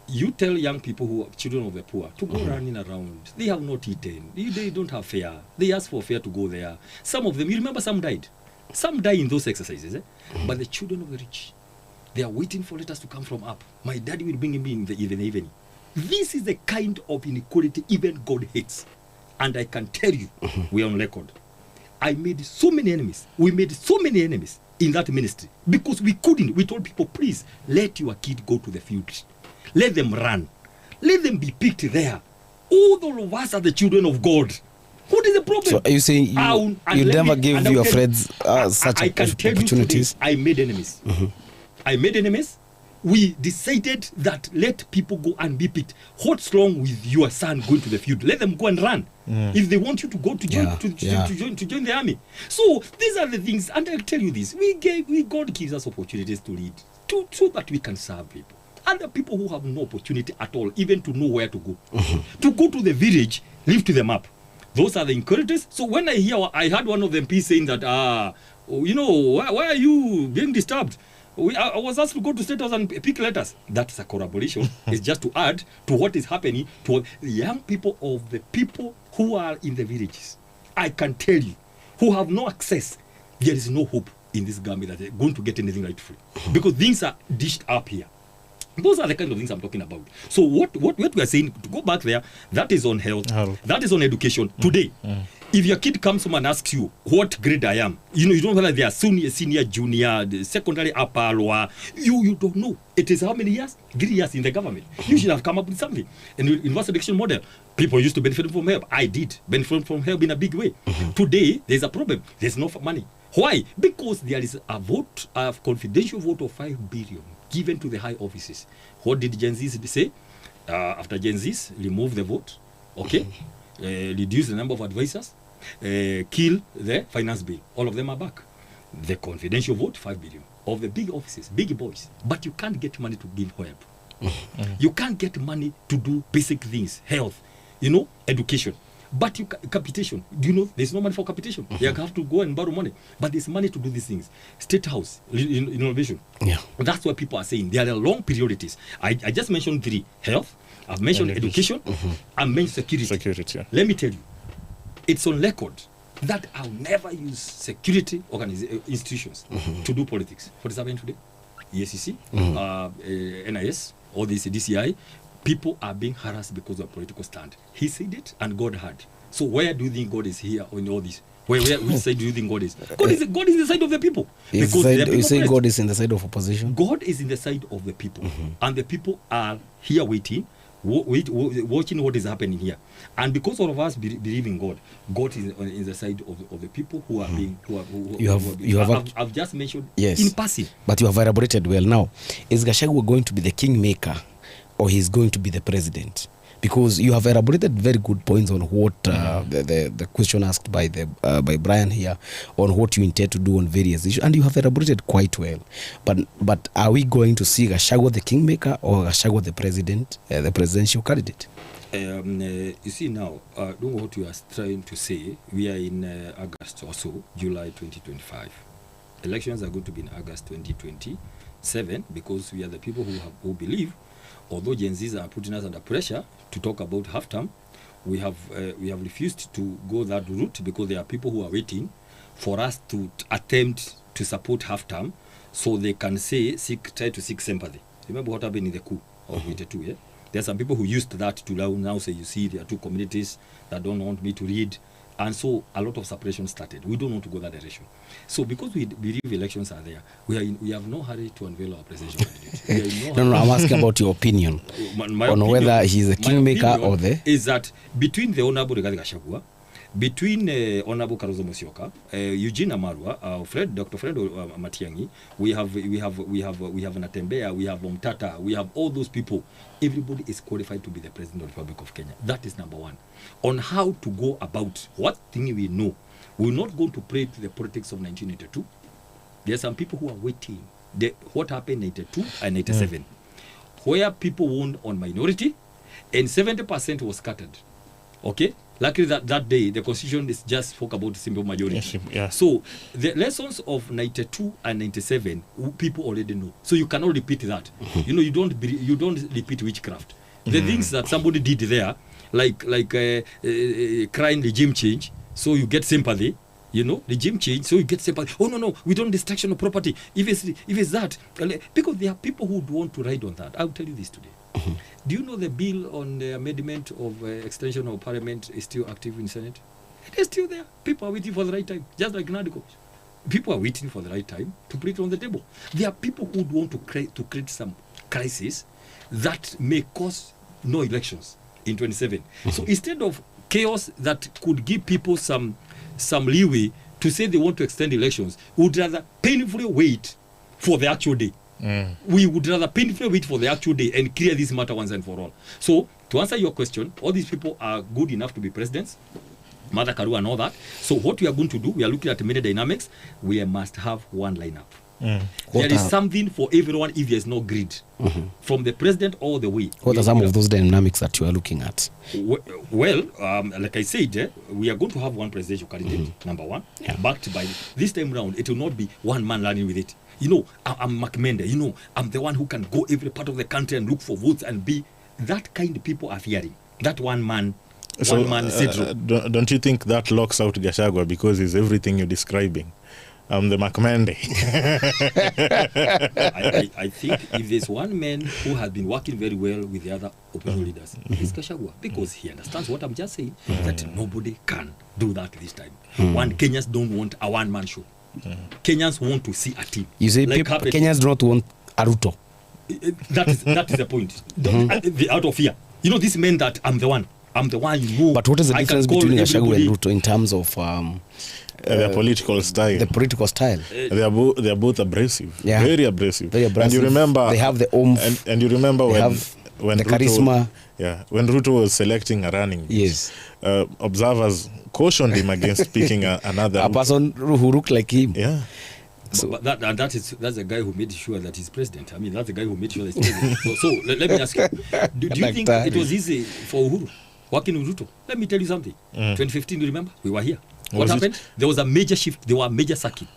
You tell young people who are children of the poor to go running around. They have not eaten. They don't have fare. They ask for fare to go there. Some of them, you remember some died. Some die in those exercises. But the children of the rich, they are waiting for letters to come from up. My daddy will bring me in the evening. This is the kind of inequality even God hates. And I can tell you, we are on record. I made so many enemies. We made so many enemies in that ministry because we couldn't. We told people, please, let your kid go to the field. Let them run. Let them be picked there. All of us are the children of God. What is the problem? So are you saying you never gave your friends such opportunities? I made enemies. I made enemies. We decided that let people go and be picked. What's wrong with your son going to the field? Let them go and run. If they want you to go to join the army. So these are the things, and I'll tell you this: God gives us opportunities to lead, so that we can serve people. And the people who have no opportunity at all, even to know where to go, to go to the village, lift them up. Those are the encouragements. So when I heard one of them saying that, why are you being disturbed? I was asked to go to State House and pick letters. That's a corroboration. It's just to add to what is happening to the young people of the people who are in the villages. I can tell you, who have no access, there is no hope in this government that they're going to get anything right free. Because things are dished up here. Those are the kind of things I'm talking about. So what we are saying, to go back there, that is on health, that is on education. Today, If your kid comes home and asks you what grade I am, you know, you don't know whether they are senior, junior, secondary, upper, lower. You don't know. It is how many years? 3 years in the government. You should have come up with something. And universal education model, people used to benefit from help. I did benefit from help in a big way. Today, there's a problem. There's no money. Why? Because there is a vote, a confidential vote of 5 billion given to the high offices. What did Gen Zs say? After Gen Zs, remove the vote, okay? Reduce the number of advisors, kill the finance bill. All of them are back. The confidential vote, 5 billion. Of the big offices, big boys. But you can't get money to give help. You can't get money to do basic things, health, you know, education. But you capitation, do you know there's no money for capitation? You have to go and borrow money. But there's money to do these things. State House, innovation. Yeah. That's what people are saying. There are long priorities. I just mentioned 3. Health, I've mentioned education, I mentioned security. Yeah. Let me tell you, it's on record that I'll never use security institutions to do politics. What is happening today? ESCC, NIS, all this DCI, people are being harassed because of political stand. He said it and God heard. So where do you think God is here in all this? Which side do you think God is? God is the side of the people. You say God is in the side of opposition? God is in the side of the people. And the people are here waiting, watching what is happening here. And because all of us believe in God, God is in the side of the people who are being... I've just mentioned in passing. But you have elaborated well. Now, is Gachagua going to be the kingmaker or he's going to be the president? Because you have elaborated very good points on what the question asked by Brian here on what you intend to do on various issues, and you have elaborated quite well. But are we going to see Gachagua the kingmaker or Gachagua the president, the presidential candidate? You see now, don't know what you are trying to say. We are in August or so, July 2025. Elections are going to be in August 2027 because we are the people who believe. Although Gen Zs are putting us under pressure to talk about half-term, we have refused to go that route because there are people who are waiting for us to attempt to support half-term so they can try to seek sympathy. Remember what happened in the coup of 82, yeah? There are some people who used that to now say, you see, there are 2 communities that don't want me to read. And so a lot of separation started. We don't want to go that direction. So because we believe elections are there, we have no hurry to unveil our presidential candidate. No, I'm asking about your opinion on whether he's a kingmaker or the... Is that between the Honorable Rigathi Gachagua, between Honorable Kalonzo Musyoka, Eugene Amarwa, Dr. Fred Matiang'i, we have Natembeya, we have Omtata, we have all those people. Everybody is qualified to be the President of the Republic of Kenya. That is number one. On how to go about what thing we know. We're not going to play to the politics of 1982. There are some people who are waiting. What happened in 92 and 97, where people won on minority, and 70% was scattered. Okay? Luckily that day, the constitution is just spoke about simple majority. Yeah. So the lessons of 92 and 97, people already know. So you cannot repeat that. You know, you don't repeat witchcraft. The things that somebody did there, like crying regime change, so you get sympathy. You know, regime change, so you get sympathy. Oh no, we don't destruction of property. If it's that, because there are people who want to ride on that. I'll tell you this today. Do you know the bill on the amendment of extension of parliament is still active in Senate? It is still there. People are waiting for the right time, just like Nadiko. People are waiting for the right time to put it on the table. There are people who want to create some crisis that may cause no elections in 27. So instead of chaos that could give people some leeway to say they want to extend elections, we would rather painfully wait for the actual day. We would rather painfully wait for the actual day and clear this matter once and for all. So, to answer your question, all these people are good enough to be presidents, Mother Karua and all that. So, what we are going to do, we are looking at many dynamics. We must have one lineup. There is something for everyone if there is no greed. From the president all the way. What are some of those dynamics that you are looking at? Well, like I said, we are going to have one presidential candidate, number one, backed by this time round. It will not be one man running with it. You know, I'm McMender. You know, I'm the one who can go every part of the country and look for votes and be that kind of people are fearing. That one man syndrome. Don't you think that locks out Gachagua because he's everything you're describing? I'm the McMandy. I think if there's one man who has been working very well with the other opposition leaders, it's Gachagua, because he understands what I'm just saying, that nobody can do that this time. Kenyans don't want a one-man show. Kenyans want to see a team. You say Like Kenyans do not want a Ruto. That is the point. Out of fear. You know, this meant that I'm the one, you know. But what is the I difference can call between Gachagua and everybody- Ruto in terms of Their political style. the political style? They are both abrasive. Yeah. Very abrasive. Very And abrasive. you remember They have the oomph. and you remember They when have the Ruto, charisma. Yeah, when Ruto was selecting a running mate, Yes. observers cautioned him against picking another A Ruto. person who looked like him. Yeah. But that's the guy who made sure that he's president. I mean, that's the guy who made sure that he's president. so let me ask you, do you Like think that. it was easy for Uhuru working with Ruto? Let me tell you something. 2015, you remember? We were here. What Was it? happened? There was a major shift. There were major sacking.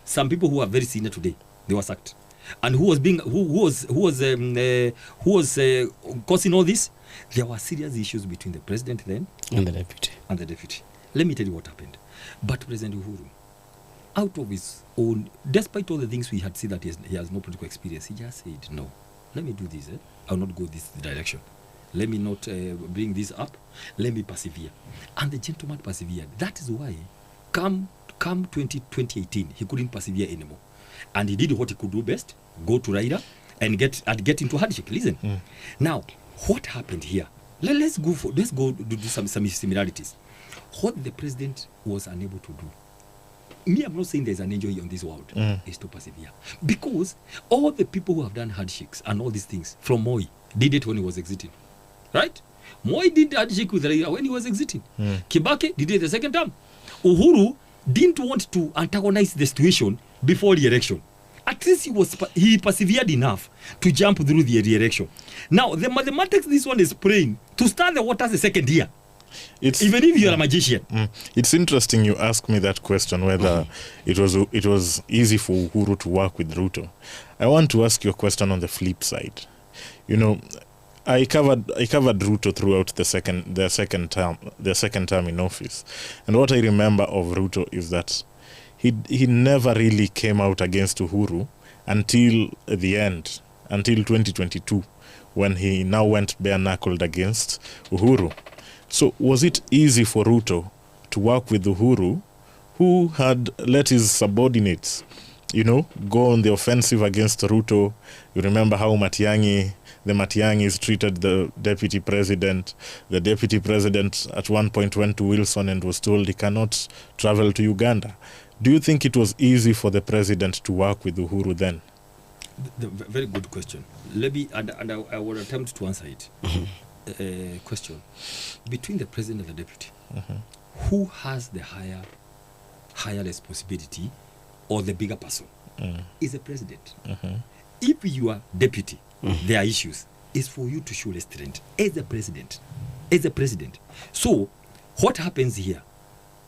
Some people who are very senior today, they were sacked. And who was causing all this? There were serious issues between the president then And the deputy. and the deputy. Let me tell you what happened. But President Uhuru, out of his own, despite all the things we had seen that he has no political experience, he just said, no, let me do this. I'll not go this direction. Let me not bring this up. Let me persevere. And the gentleman persevered. That is why, come 2018, he couldn't persevere anymore. And he did what he could do best, go to Raila and get into handshake. Listen. Now, what happened here? Let's go do some similarities. What the president was unable to do. Me, I'm not saying there's an angel on this world, is to persevere. Because all the people who have done handshakes and all these things from Moi did it when he was exiting. Right? Moi did handshake with Raila when he was exiting. Kibaki did it the second time. Uhuru didn't want to antagonize the situation before the election. At least he persevered enough to jump through the election. Now, the mathematics this one is playing to start the waters the second year. Even if you're a magician. It's interesting you ask me that question, whether it was easy for Uhuru to work with Ruto. I want to ask you a question on the flip side. You know, I covered Ruto throughout their second term in office, and what I remember of Ruto is that he never really came out against Uhuru until the end, until 2022, when he now went bare-knuckled against Uhuru. So was it easy for Ruto to work with Uhuru, who had let his subordinates, go on the offensive against Ruto? You remember how the Matiangis treated the deputy president. The deputy president at one point went to Wilson and was told he cannot travel to Uganda. Do you think it was easy for the president to work with Uhuru then? Very good question. Let me, and I will attempt to answer it. Question. Between the president and the deputy, who has the higher responsibility or the bigger person? Is the president. If you are deputy, there are issues. It's for you to show restraint as the president. So, what happens here?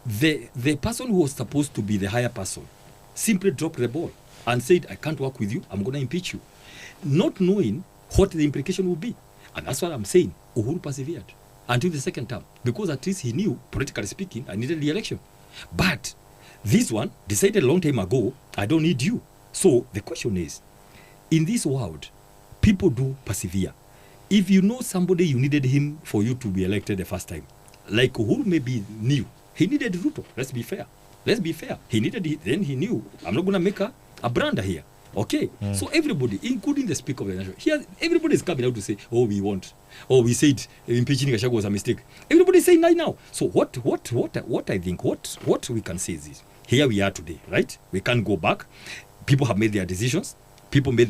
The person who was supposed to be the higher person simply dropped the ball and said, I can't work with you, I'm going to impeach you. Not knowing what the implication will be. And that's what I'm saying. Uhuru persevered until the second term, because at least he knew, politically speaking, I needed the election. But this one decided a long time ago, I don't need you. So the question is, in this world, people do persevere. If you know somebody, you needed him for you to be elected the first time. Like Uhuru maybe knew. He needed Ruto. Let's be fair. He needed it, then he knew, I'm not going to make a brander here. Okay? So everybody, including the Speaker of the Nation, here, everybody is coming out to say, we said impeaching Gachagua was a mistake. Everybody is saying that now. So what I think, what we can say is this. Here we are today, right? We can't go back. People have made their decisions. Impeachment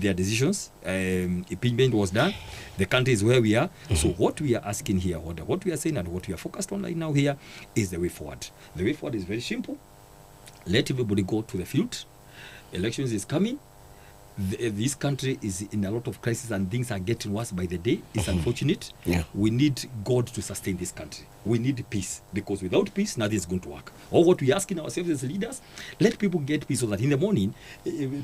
was done. The country is where we are. So what we are asking here, what we are saying and what we are focused on right now here is the way forward. The way forward is very simple. Let everybody go to the field. Elections is coming. This country is in a lot of crisis and things are getting worse by the day. It's unfortunate. Yeah. We need God to sustain this country. We need peace, because without peace, nothing is going to work. Or what we are asking ourselves as leaders, let people get peace so that in the morning,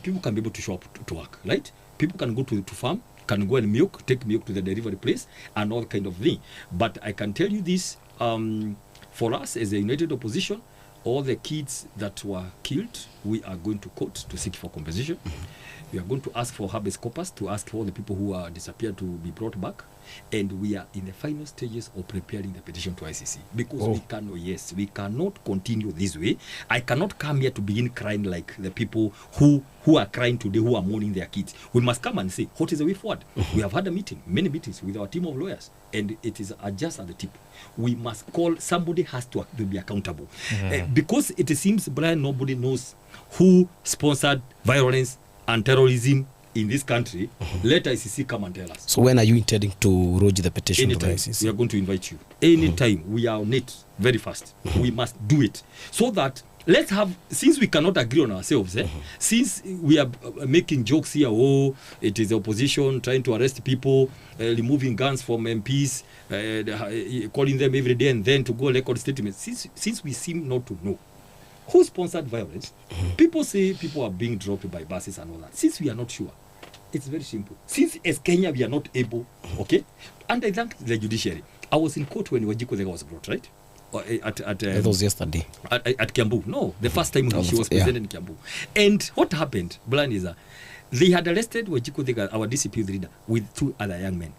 people can be able to show up to work, right? People can go to farm, can go and take milk to the delivery place and all kind of thing. But I can tell you this, for us as a united opposition, all the kids that were killed we are going to court to seek for compensation. We are going to ask for habeas corpus, to ask for the people who are disappeared to be brought back. And we are in the final stages of preparing the petition to ICC. Because we cannot continue this way. I cannot come here to begin crying like the people who are crying today, who are mourning their kids. We must come and say, what is the way forward? We have had many meetings with our team of lawyers, and it is just at the tip. We must call, somebody has to be accountable. Because it seems, Brian, nobody knows who sponsored violence and terrorism in this country. Let ICC come and tell us. So when are you intending to lodge the petition to the Anytime. ICC? We are going to invite you. Anytime. We are on it very fast. We must do it. So that, let's have, since we cannot agree on ourselves, since we are making jokes here, it is the opposition trying to arrest people, removing guns from MPs, calling them every day and then to go record statements, since we seem not to know who sponsored violence, people say people are being dropped by buses and all that. Since we are not sure, it's very simple. Since as Kenya we are not able, okay, and I thank the judiciary. I was in court when Gachagua was brought, right? That was yesterday. At Kiambu. No, the first time she was presented in Kiambu. And what happened, Brian, is that they had arrested Gachagua, our DCP leader, with 2 other young men.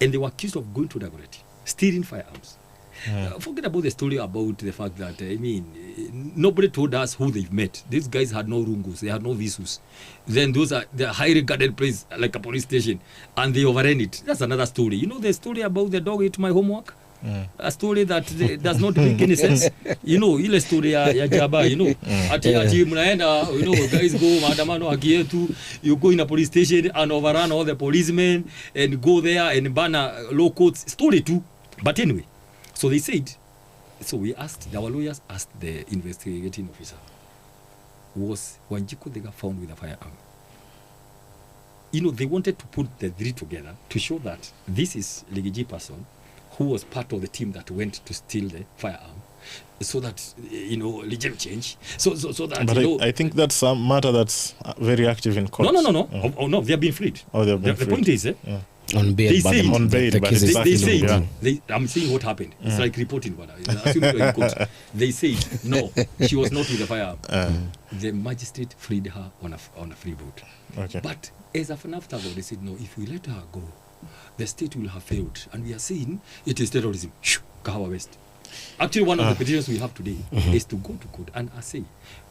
And they were accused of going to Dagoretti, stealing firearms. Forget about the story about the fact that, nobody told us who they've met. These guys had no rungus, they had no visus. Then they're highly regarded place, like a police station, and they overran it. That's another story. You know the story about the dog ate my homework? A story that does not make any sense. Ile story ya Jaba, ati mnaenda, guys go maandamano haki yetu, you go in a police station and overrun all the policemen and go there and ban law courts. Story too. But anyway, so they said, our lawyers asked the investigating officer, was Wanjiku found with a firearm? They wanted to put the 3 together to show that this is Ligiji person who was part of the team that went to steal the firearm, so that, legend change. So that, but I think that's a matter that's very active in court. No. No, they have been freed. Oh, they have been freed. The point is, on bail, they say on bail, the but case is back they in say India. I'm saying what happened. It's like reporting what in court. They say no, she was not with the firearm. The magistrate freed her on a free vote. Okay. But as of an afterthought, they said no, if we let her go, the state will have failed, and we are saying it is terrorism. Kahawa West. Actually, one of the petitions we have today is to go to court and say,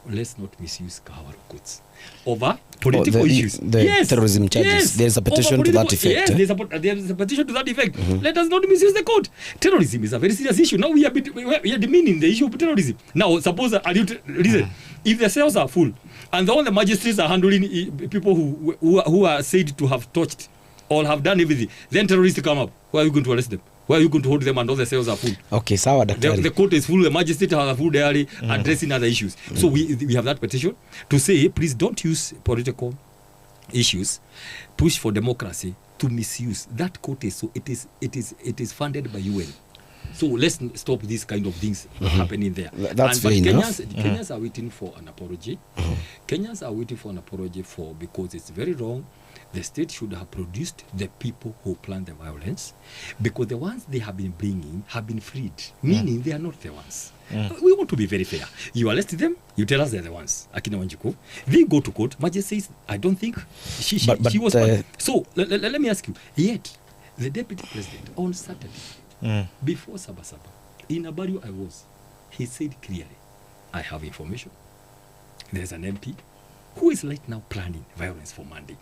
let's not misuse Kahawa courts over political issues. The terrorism charges. Yes. There's a petition to that effect. Yes, there's a petition to that effect. Let us not misuse the court. Terrorism is a very serious issue. Now we are demeaning the issue of terrorism. Now, suppose listen, if the cells are full and all the magistrates are handling people who are said to have touched or have done everything, then terrorists come up. Where are you going to arrest them? Where are you going to hold them and all the cells are full? Okay, sawa daktari. The court is full, the magistrate has a full diary addressing other issues. So we have that petition to say, please don't use political issues, push for democracy to misuse. That court is it is funded by UN. So let's stop these kind of things happening there. That's fair enough. Kenyans are waiting for an apology. Kenyans are waiting for an apology because it's very wrong. The state should have produced the people who planned the violence, because the ones they have been bringing have been freed, meaning they are not the ones. We want to be very fair. You arrest them, you tell us they're the ones. Akina Wanjiku. They go to court. Magistrate says, I don't think she was. So let me ask you. Yet the deputy president on Saturday, before Sabasaba, in Abario he said clearly, I have information. There's an MP who is right now planning violence for Monday.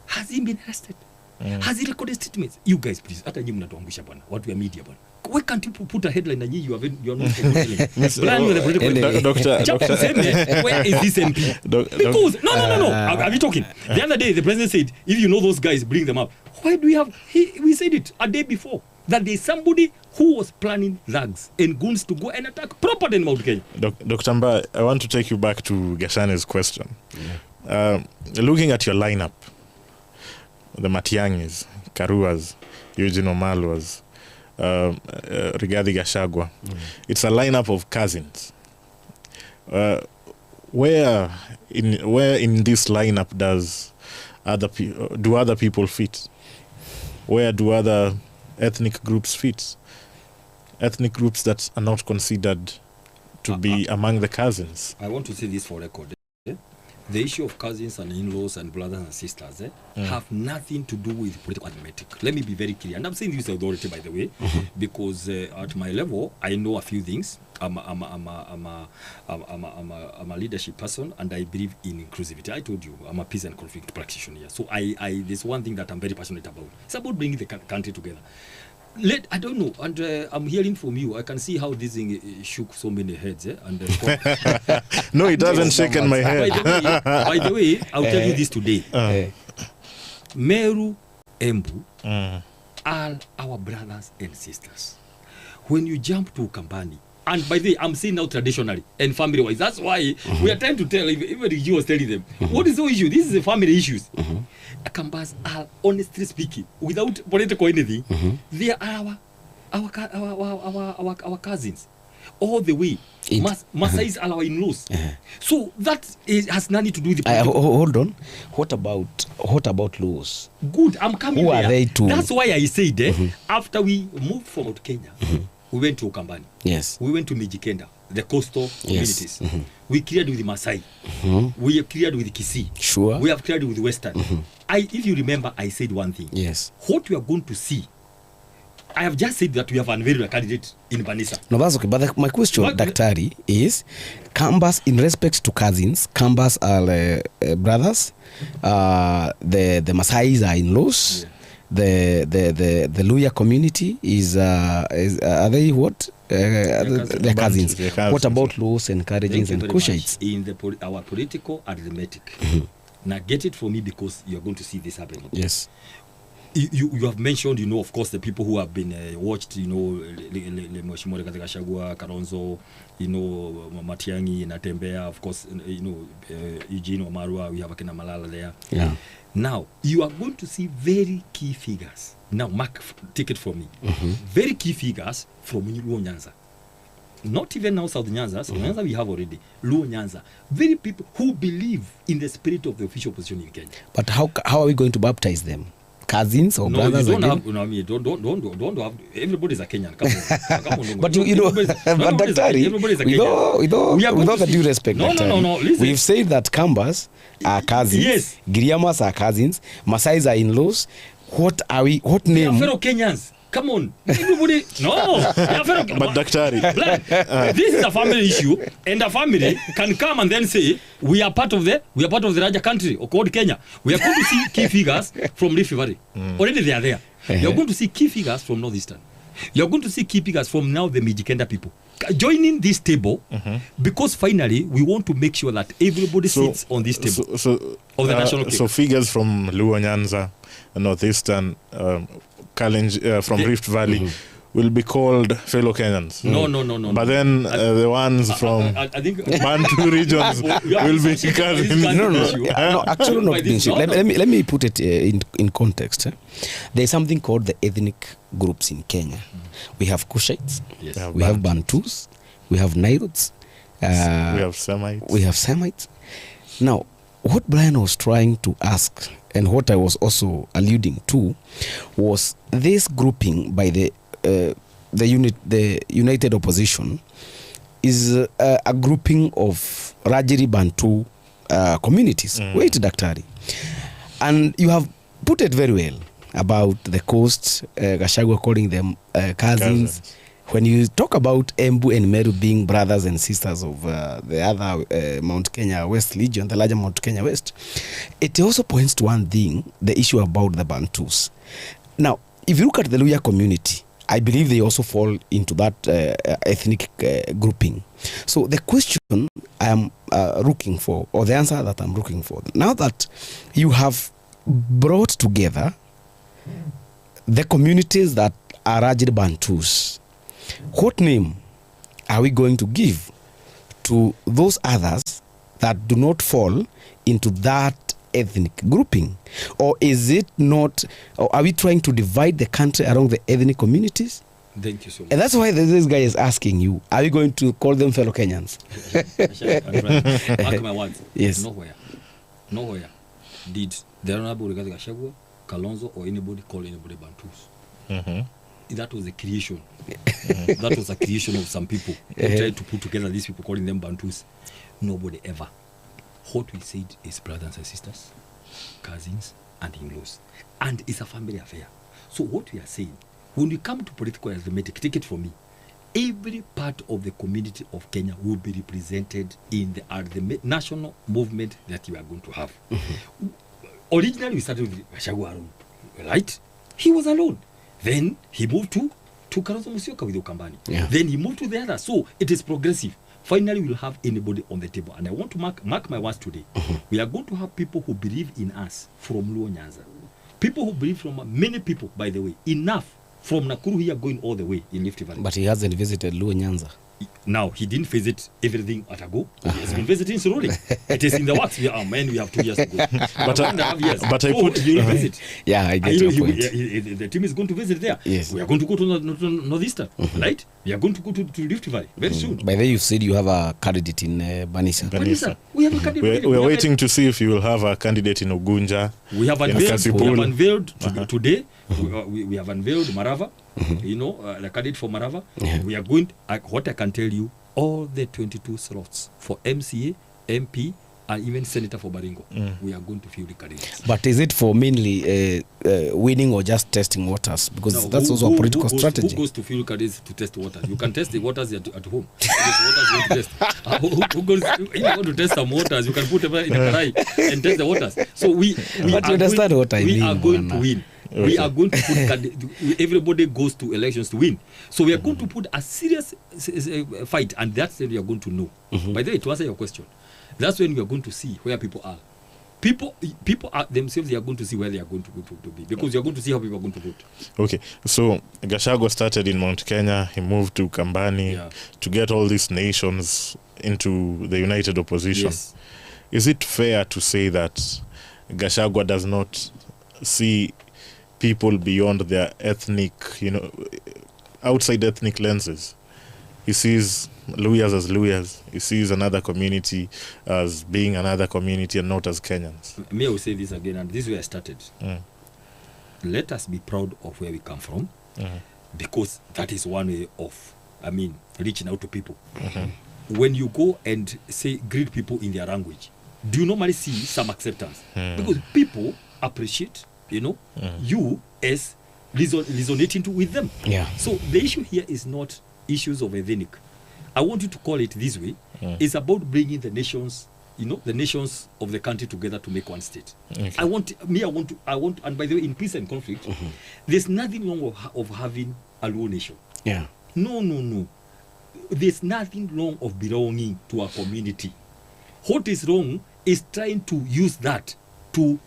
Has he been arrested? Has he recorded statements? You guys, please, hata nyinyi mnatuangusha bwana. Watu wa media bwana. Why can't you put a headline and you are not Brian, you are the political doctor. Where is this MP? Because no. Are we talking? The other day the president said, if you know those guys, bring them up. Why do we have we said it a day before that there is somebody who was planning thugs and goons to go and attack property in Mount Kenya. Dr. Mba, I want to take you back to Gashane's question. Looking at your lineup, the Matiangis, Karuas, Eugene Omalwas, Rigathi Gachagua. It's a lineup of cousins. Where in this lineup do other people fit? Where do other ethnic groups fit? Ethnic groups that are not considered to be among the cousins. I want to say this for record. the issue of cousins and in-laws and brothers and sisters have nothing to do with political arithmetic. Let me be very clear. And I'm saying this with authority, by the way, because at my level, I know a few things. I'm a leadership person, and I believe in inclusivity. I told you, I'm a peace and conflict practitioner. So there's one thing that I'm very passionate about. It's about bringing the country together. I don't know, and I'm hearing from you. I can see how this thing shook so many heads. And no, it doesn't shake in my head. By the way, I'll tell you this today. Meru, Embu are our brothers and sisters. When you jump to Ukambani, and by the way, I'm saying now traditionally and family-wise, that's why we are trying to tell, even the Jew was telling them, what is the issue? This is the family issues. Akambas are, honestly speaking, without political anything, they are our cousins. All the way. Masais are our in-laws. So that has nothing to do with the political. Hold on. What about laws? Good, I'm coming Who there. are they to? That's why I said, after we moved from Mount Kenya, we went to Ukambani. Yes. We went to Mijikenda, the coastal communities. We cleared with the Maasai. We have cleared with the Kisii. Sure. We have cleared with the Western. If you remember, I said one thing. Yes. What we are going to see, I have just said that we have unveiled a candidate in Vanessa. No, that's okay. But my question, Daktari, is Kambas, in respect to cousins, Kambas are brothers, the Maasais are in-laws. Yeah. The Luya community is are they what? They're cousins. What about laws and Karejins and Kushites? In our political arithmetic. Now get it from me, because you're going to see this happening. Yes. You have mentioned, of course, the people who have been watched, Mheshimiwa Gachagua, Kalonzo, Matiang'i, Natembeya, of course, Eugene Wamalwa, we have Akina Malala there. Yeah. Now, you are going to see very key figures. Now, Mark, take it from me. Very key figures from Luo Nyanza. Not even now South Nyanza. South Nyanza we have already. Luo Nyanza. Very people who believe in the spirit of the official position in Kenya. But how are we going to baptize them? Cousins or brothers? No, you don't have. Everybody's a Kenyan. Come on, but but Daktari, with all the due respect, no. Listen. We've said that Kambas are cousins. Yes. Giriamas are cousins. Masais are in-laws. What name? They are fellow Kenyans. Come on, everybody. No, but Daktari, this is a family issue, and a family can come and then say we are part of the larger country called Kenya. We are going to see key figures from Rift Valley. Already they are there. You are going to see key figures from Northeastern. You are going to see key figures from now the Mijikenda people joining this table, because finally we want to make sure that everybody sits on this table of the national cake. So figures from Luo Nyanza, Northeastern, from Rift Valley will be called fellow Kenyans. No. But then the ones from I think Bantu regions will be cousins. No, actually not. Let me put it in context. There is something called the ethnic groups in Kenya. We have Kushites, we have Bantus, we have Nilotes, we have Semites. Now, what Brian was trying to ask, and what I was also alluding to, was this grouping by the United Opposition is a grouping of Rajiri Bantu communities. Wait, Daktari. And you have put it very well about the coast, Gachagua calling them cousins. When you talk about Embu and Meru being brothers and sisters of the other Mount Kenya West region, the larger Mount Kenya West, it also points to one thing, the issue about the Bantus. Now, if you look at the Luya community, I believe they also fall into that ethnic grouping. So the question I am looking for, or the answer that I'm looking for, now that you have brought together the communities that are Rajiri Bantus, what name are we going to give to those others that do not fall into that ethnic grouping? Or is it not, or are we trying to divide the country around the ethnic communities? Thank you so much. And that's why this guy is asking you, are we going to call them fellow Kenyans? Mark my words. Yes. Nowhere did the Honorable Rigathi Gachagua, Kalonzo, or anybody call anybody Bantus. That was a creation. That was a creation of some people who tried to put together these people, calling them Bantus. Nobody ever. what we said is brothers and sisters, cousins and in-laws, and it's a family affair. So what we are saying, when we come to political arithmetic, take it from me, every part of the community of Kenya will be represented in the national movement that you are going to have. Originally, we started with Gachagua alone, right? He was alone. Then he moved to Kalonzo Musyoka with Ukambani. Yeah. Then he moved to the other. So it is progressive. Finally, we'll have anybody on the table. And I want to mark my words today. We are going to have people who believe in us from Luo Nyanza. People who believe from many people, by the way, enough from Nakuru here going all the way in Rift Valley. But he hasn't visited Luo Nyanza. Now, he didn't visit everything at a go. He has been visiting slowly. It is in the works. We have 2 years to go. But 1.5 years. but I put- you will visit. Yeah, I get your point. The team is going to visit there. Yes. We are going to go to Northeastern, right? We are going to go to Rift Valley very soon. By the way, you said you have a candidate in Banisa. Banisa. We have a candidate. We are waiting to see if you will have a candidate in Ugunja. We have in unveiled Kasipul. today. We have unveiled Marava. The candidate for Marava. Yeah. We are going. What I can tell you, all the 22 slots for MCA, MP, and even senator for Baringo, we are going to fill the candidates. But is it for mainly winning or just testing waters? Because Now, that's also a political strategy. Who goes to fill candidates to test waters? You can test the waters at home. Waters you want to test. Who goes? If you want to test some waters, you can put them in a karai and test the waters. So we But you understand what I we mean, are going to Bwana. win. We are going to put everybody goes to elections to win. So we are going to put a serious fight, and that's when we are going to know. By the way, to answer your question, that's when we are going to see where people are. People are themselves, they are going to see where they are going to go to be, because you are going to see how people are going to vote. Okay, so Gachagua started in Mount Kenya. He moved to Kambani to get all these nations into the united opposition. Yes. Is it fair to say that Gachagua does not see people beyond their ethnic, outside ethnic lenses? He sees Luyas as Luyas. He sees another community as being another community and not as Kenyans. May I will say this again, and this is where I started. Let us be proud of where we come from, because that is one way of, reaching out to people. When you go and say greet people in their language, do you normally see some acceptance? Because people appreciate, you as resonating with them. Yeah. So the issue here is not issues of ethnic. I want you to call it this way. It's about bringing the nations, the nations of the country together to make one state. Okay. I want, and by the way, in peace and conflict, there's nothing wrong of having a Luo nation. Yeah. No. There's nothing wrong of belonging to a community. What is wrong is trying to use that to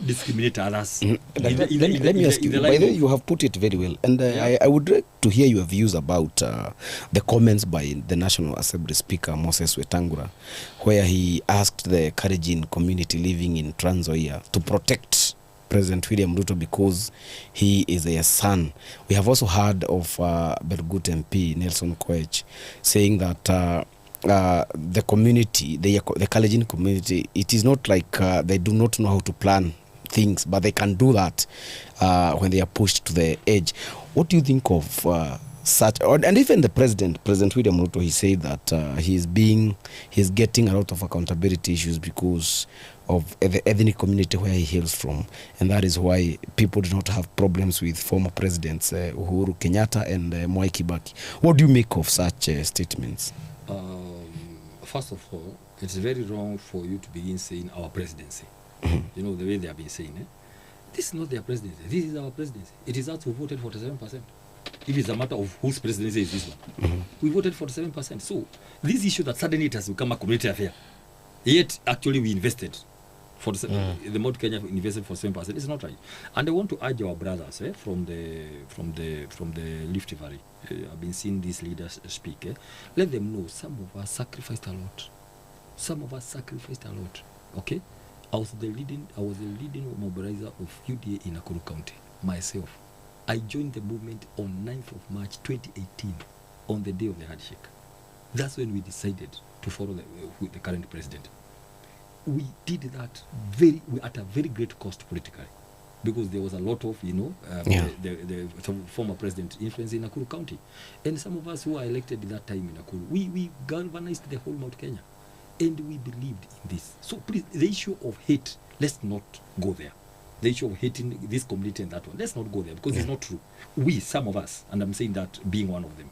discriminate others. Let me ask you, by the way, you have put it very well, and I would like to hear your views about the comments by the National Assembly Speaker Moses Wetangula, where he asked the Kalenjin community living in Trans Nzoia to protect President William Ruto because he is their son. We have also heard of Belgut MP Nelson Koech saying that the community, the Kalenjin community, it is not like they do not know how to plan things, but they can do that when they are pushed to the edge. What do you think of such? And even the President William Ruto, he said that he's getting a lot of accountability issues because of the ethnic community where he hails from, and that is why people do not have problems with former presidents Uhuru Kenyatta and Mwai Kibaki. What do you make of such statements? First of all, it's very wrong for you to begin saying our presidency. The way they have been saying it. This is not their presidency. This is our presidency. It is us who voted 47%. If it's a matter of whose presidency is this one, we voted 47%. So this issue that suddenly it has become a community affair, yet actually we invested. The Mount Kenya invested for 7%. It's not right. And I want to urge our brothers from the Rift Valley. I've been seeing these leaders speak. Let them know some of us sacrificed a lot. Okay, I was the leading mobilizer of UDA in Nakuru County. Myself, I joined the movement on 9th of March 2018, on the day of the handshake. That's when we decided to follow the current president. We did that at a very great cost politically, because there was a lot of the former president influence in Nakuru County, and some of us who were elected at that time in Nakuru, we galvanized the whole Mount Kenya. And we believed in this. So please, the issue of hate, let's not go there. The issue of hating this community and that one, let's not go there because it's not true. We, some of us, and I'm saying that being one of them,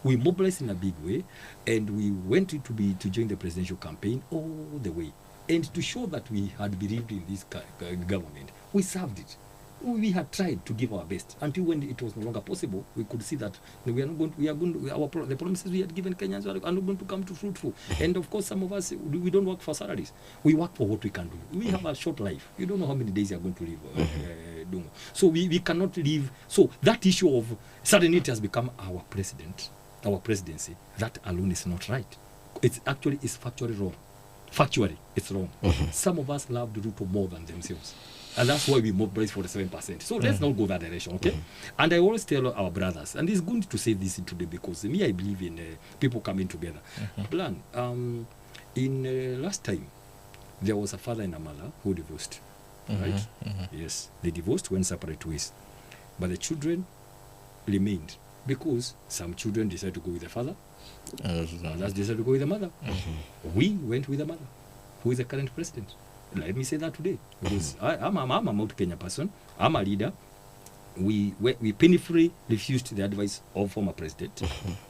we mobilized in a big way, and we went to join the presidential campaign all the way. And to show that we had believed in this government, we served it. We had tried to give our best until when it was no longer possible. We could see that we are not going. The promises we had given Kenyans are not going to come to fruitful. And of course, some of us, we don't work for salaries. We work for what we can do. We have a short life. You don't know how many days you are going to live. So we cannot live. So that issue of suddenly it has become our presidency. That alone is not right. It's factually wrong. Factually, it's wrong. Some of us love the Ruto more than themselves. And that's why we mobilize 47%. So let's not go that direction, okay? And I always tell our brothers, and it's good to say this today because I believe in people coming together. Plan, in last time, there was a father and a mother who divorced, right? Yes, they divorced, went separate ways. But the children remained because some children decided to go with the father, others decided to go with the mother. We went with the mother, who is the current president. Let me say that today, because I'm a Mount Kenya person. I'm a leader. We painfully refused the advice of former president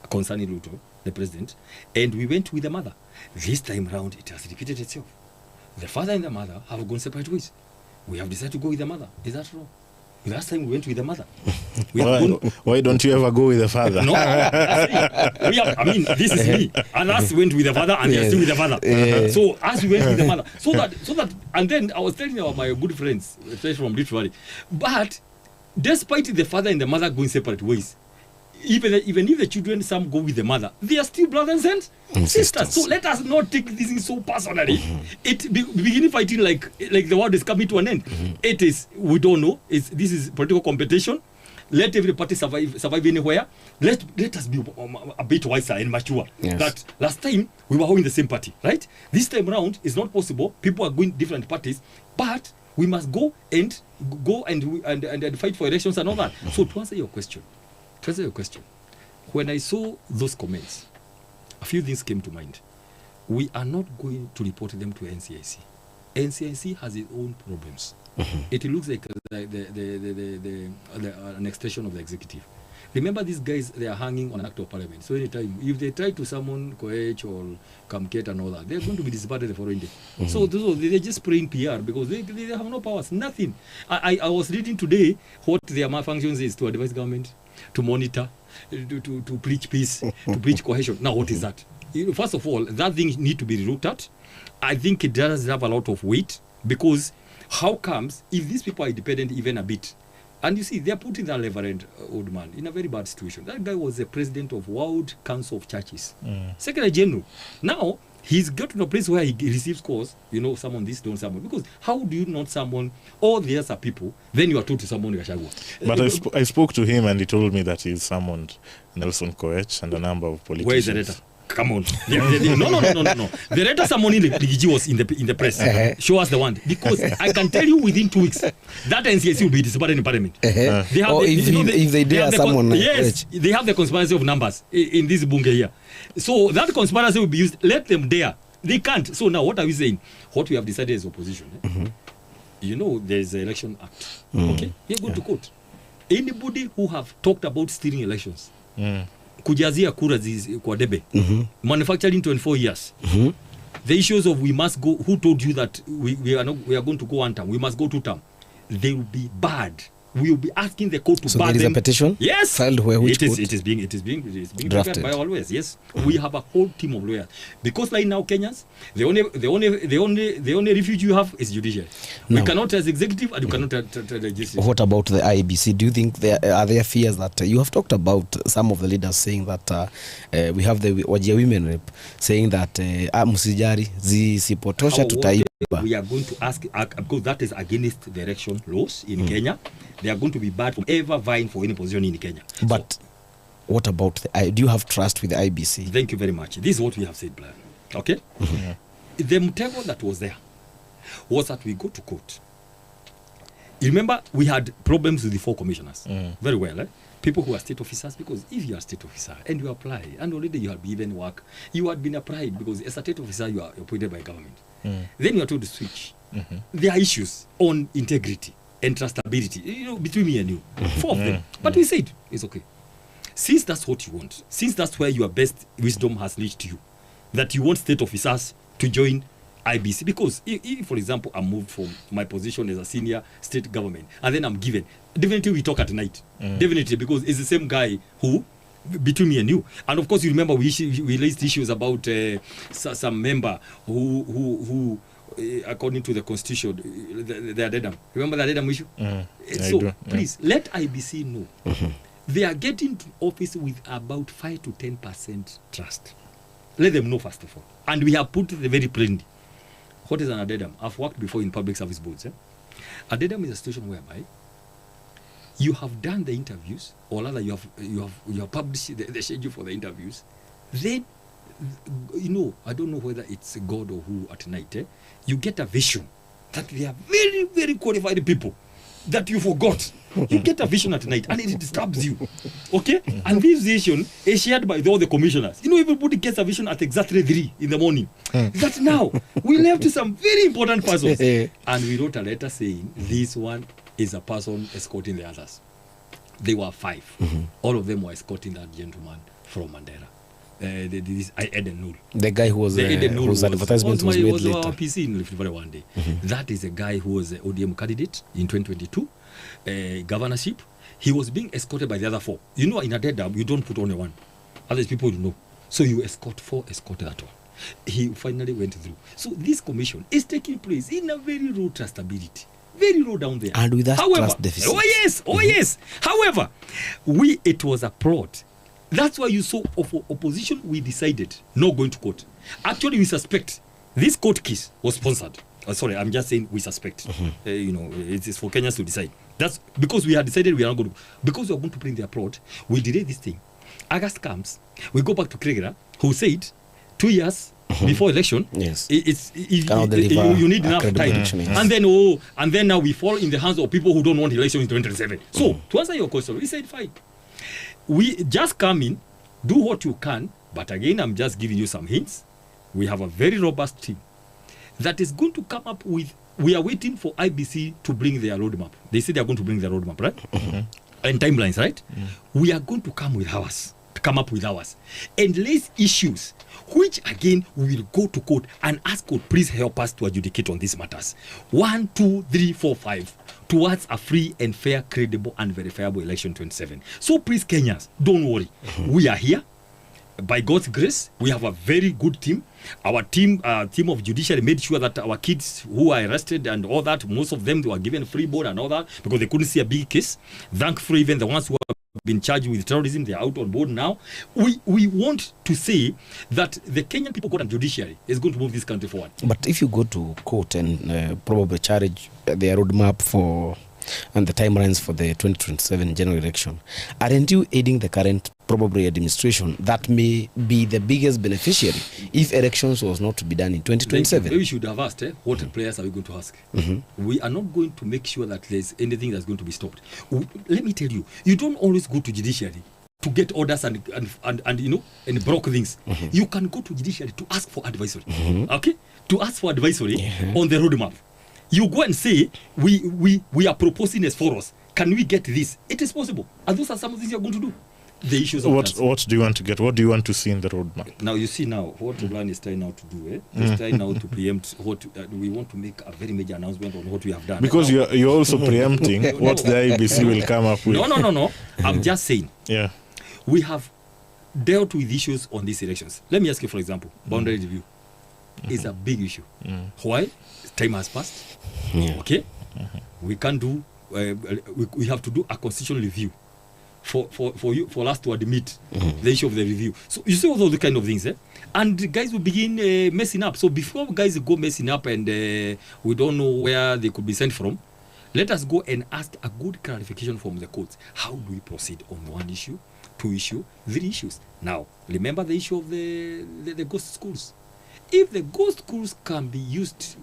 concerning Ruto, the president, and we went with the mother. This time round, it has repeated itself. The father and the mother have gone separate ways. We have decided to go with the mother. Is that wrong? Last time we went with the mother. Why don't you ever go with the father? No, I mean, this is me. And us went with the father, and they are still with the father. So as we went with the mother, so that, and then I was telling my good friends, especially from Rift Valley, but despite the father and the mother going separate ways, even if the children, some go with the mother, they are still brothers and sisters. So let us not take this thing so personally. It begin fighting like the world is coming to an end. It is, we don't know. This is political competition. Let every party survive anywhere. Let us be a bit wiser and mature. Yes. That last time we were all in the same party, right? This time around it's not possible. People are going different parties, but we must go and fight for elections and all that. So to answer your question, when I saw those comments, a few things came to mind. We are not going to report them to NCIC. NCIC has its own problems. It looks like an extension of the executive. Remember, these guys, they are hanging on an act of parliament. So anytime, if they try to summon Koech or Kamket and all that, they're going to be disbanded the following day. So they're just praying PR because they have no powers, nothing. I was reading today what their functions is: to advise government, to monitor, to preach peace, to preach cohesion. Now, what is that? First of all, that thing need to be looked at. I think it does have a lot of weight because how comes if these people are independent even a bit? And you see, they're putting that Reverend old man in a very bad situation. That guy was the president of World Council of Churches, Secretary General. Now, he's got to a place where he receives calls, summon this, don't summon. Because how do you not summon all the other people, then you are told to summon Gachagua? But I spoke to him and he told me that he's summoned Nelson Koech and a number of politicians. Where is the letter? Come on. No. The letter summoning Ligiji was in the press. Show us the one. Because I can tell you within 2 weeks, that NCSC will be disbanded in parliament. They have if they dare someone. Yes, they have the conspiracy of numbers in this bunga here. So that conspiracy will be used. Let them dare. They can't. So now what are we saying? What we have decided as opposition. There's an election act. Okay? You're going to court. Anybody who have talked about stealing elections, kujazia kura kwa debe, manufacturing 24 years. The issues of we must go, who told you that we are going to go one term, we must go 2 term, they will be bad. We will be asking the court to so bar them. So there is a petition? Yes. Filed where? Which court? It is being drafted by our lawyers. Yes. We have a whole team of lawyers. Because right now Kenyans, the only refuge you have is judiciary. We cannot as executive and you cannot legislative. What about the IEBC? Do you think are there fears that you have talked about some of the leaders saying that we have the Wajir women rep saying that msijari zisipotosha tutaiba? We are going to ask because that is against the election laws in Kenya. They are going to be barred from ever vying for any position in Kenya. But what about do you have trust with the IBC? Thank you very much. This is what we have said, Brian. Okay? The mtego that was there was that we go to court. You remember we had problems with the 4 commissioners. Very well. people who are state officers, because if you are a state officer and you apply and already you have been given work, you had been applied because as a state officer you are appointed by government. Then you are told to switch. There are issues on integrity and trustability, between me and you, 4 of them. But we said it's okay. Since that's what you want, since that's where your best wisdom has reached you, that you want state officers to join IBC, because if for example, I'm moved from my position as a senior state government, and then I'm given, definitely we talk at night, definitely, because it's the same guy who, between me and you, and of course you remember we raised issues about some member who according to the constitution, the addendum. Remember the addendum issue? So please let IBC know they are getting to office with about 5 to 10% trust. Let them know first of all, and we have put it very plainly. What is an addendum? I've worked before in public service boards. Addendum is a situation whereby you have done the interviews, or rather you have published the schedule for the interviews. Then, I don't know whether it's God or who at night. You get a vision that they are very, very qualified people that you forgot. You get a vision at night and it disturbs you. Okay? And this vision is shared by all the commissioners. Everybody gets a vision at exactly 3 in the morning. That now we left some very important persons. And we wrote a letter saying this one is a person escorting the others. They were 5. All of them were escorting that gentleman from Mandela. Eden Null. The guy who was whose advertisement was made later. Was PC in Rift Valley one day. That is a guy who was an ODM candidate in 2022 governorship. He was being escorted by the other 4. In a addendum, you don't put only one. Other people you know. So you escort 4, escort that one. He finally went through. So this commission is taking place in a very low trustability. Very low down there. And with that trust deficit. Oh yes. However, it was a plot. That's why you saw opposition, we decided not going to court. Actually, we suspect this court case was sponsored. Sorry, I'm just saying we suspect. It is for Kenyans to decide. That's because we had decided we are not going to, because we are going to bring their plot, we delay this thing. August comes, we go back to Kregera, who said 2 years before election, yes, you need enough time. Yes. And then now we fall in the hands of people who don't want election in 2027. So, to answer your question, we said fine. We just come in, do what you can, but again, I'm just giving you some hints. We have a very robust team that is going to come up with, we are waiting for IBC to bring their roadmap. They say they are going to bring their roadmap, right? And timelines, right? We are going to come up with ours. And raise issues, which again, we will go to court and ask court, please help us to adjudicate on these matters. 1, 2, 3, 4, 5. Towards a free and fair, credible and verifiable election 27. So please, Kenyans, don't worry. We are here. By God's grace, we have a very good team. Our team of judiciary made sure that our kids who are arrested and all that, most of them, they were given free board and all that because they couldn't see a big case. Thankfully, even the ones who have been charged with terrorism, they are out on board now. We want to say that the Kenyan people, court and judiciary, is going to move this country forward. But if you go to court and probably charge their roadmap for and the timelines for the 2027 general election, aren't you aiding the current probably administration that may be the biggest beneficiary if elections was not to be done in 2027? Maybe we should have asked, what players are we going to ask? We are not going to make sure that there's anything that's going to be stopped. Let me tell you, you don't always go to judiciary to get orders and block things. You can go to judiciary to ask for advisory. Okay? To ask for advisory on the roadmap. You go and say, we are proposing as follows. Can we get this? It is possible. And those are some of the things you're going to do. The issues of what do you want to get? What do you want to see in the roadmap? Now, you see now, what the plan is trying now to do, is trying now to preempt what we want to make a very major announcement on what we have done. Because now, you're also preempting what the IBC will come up with. No. I'm just saying. Yeah. We have dealt with issues on these elections. Let me ask you, for example, boundary review is a big issue. Why? Time has passed. Okay? We can't do, we have to do a constitutional review for us to admit the issue of the review. So you see all those kind of things, and the guys will begin messing up. So before guys go messing up and we don't know where they could be sent from, let us go and ask a good clarification from the courts. How do we proceed on 1 issue, 2 issues, 3 issues? Now, remember the issue of the ghost schools. If the ghost schools can be used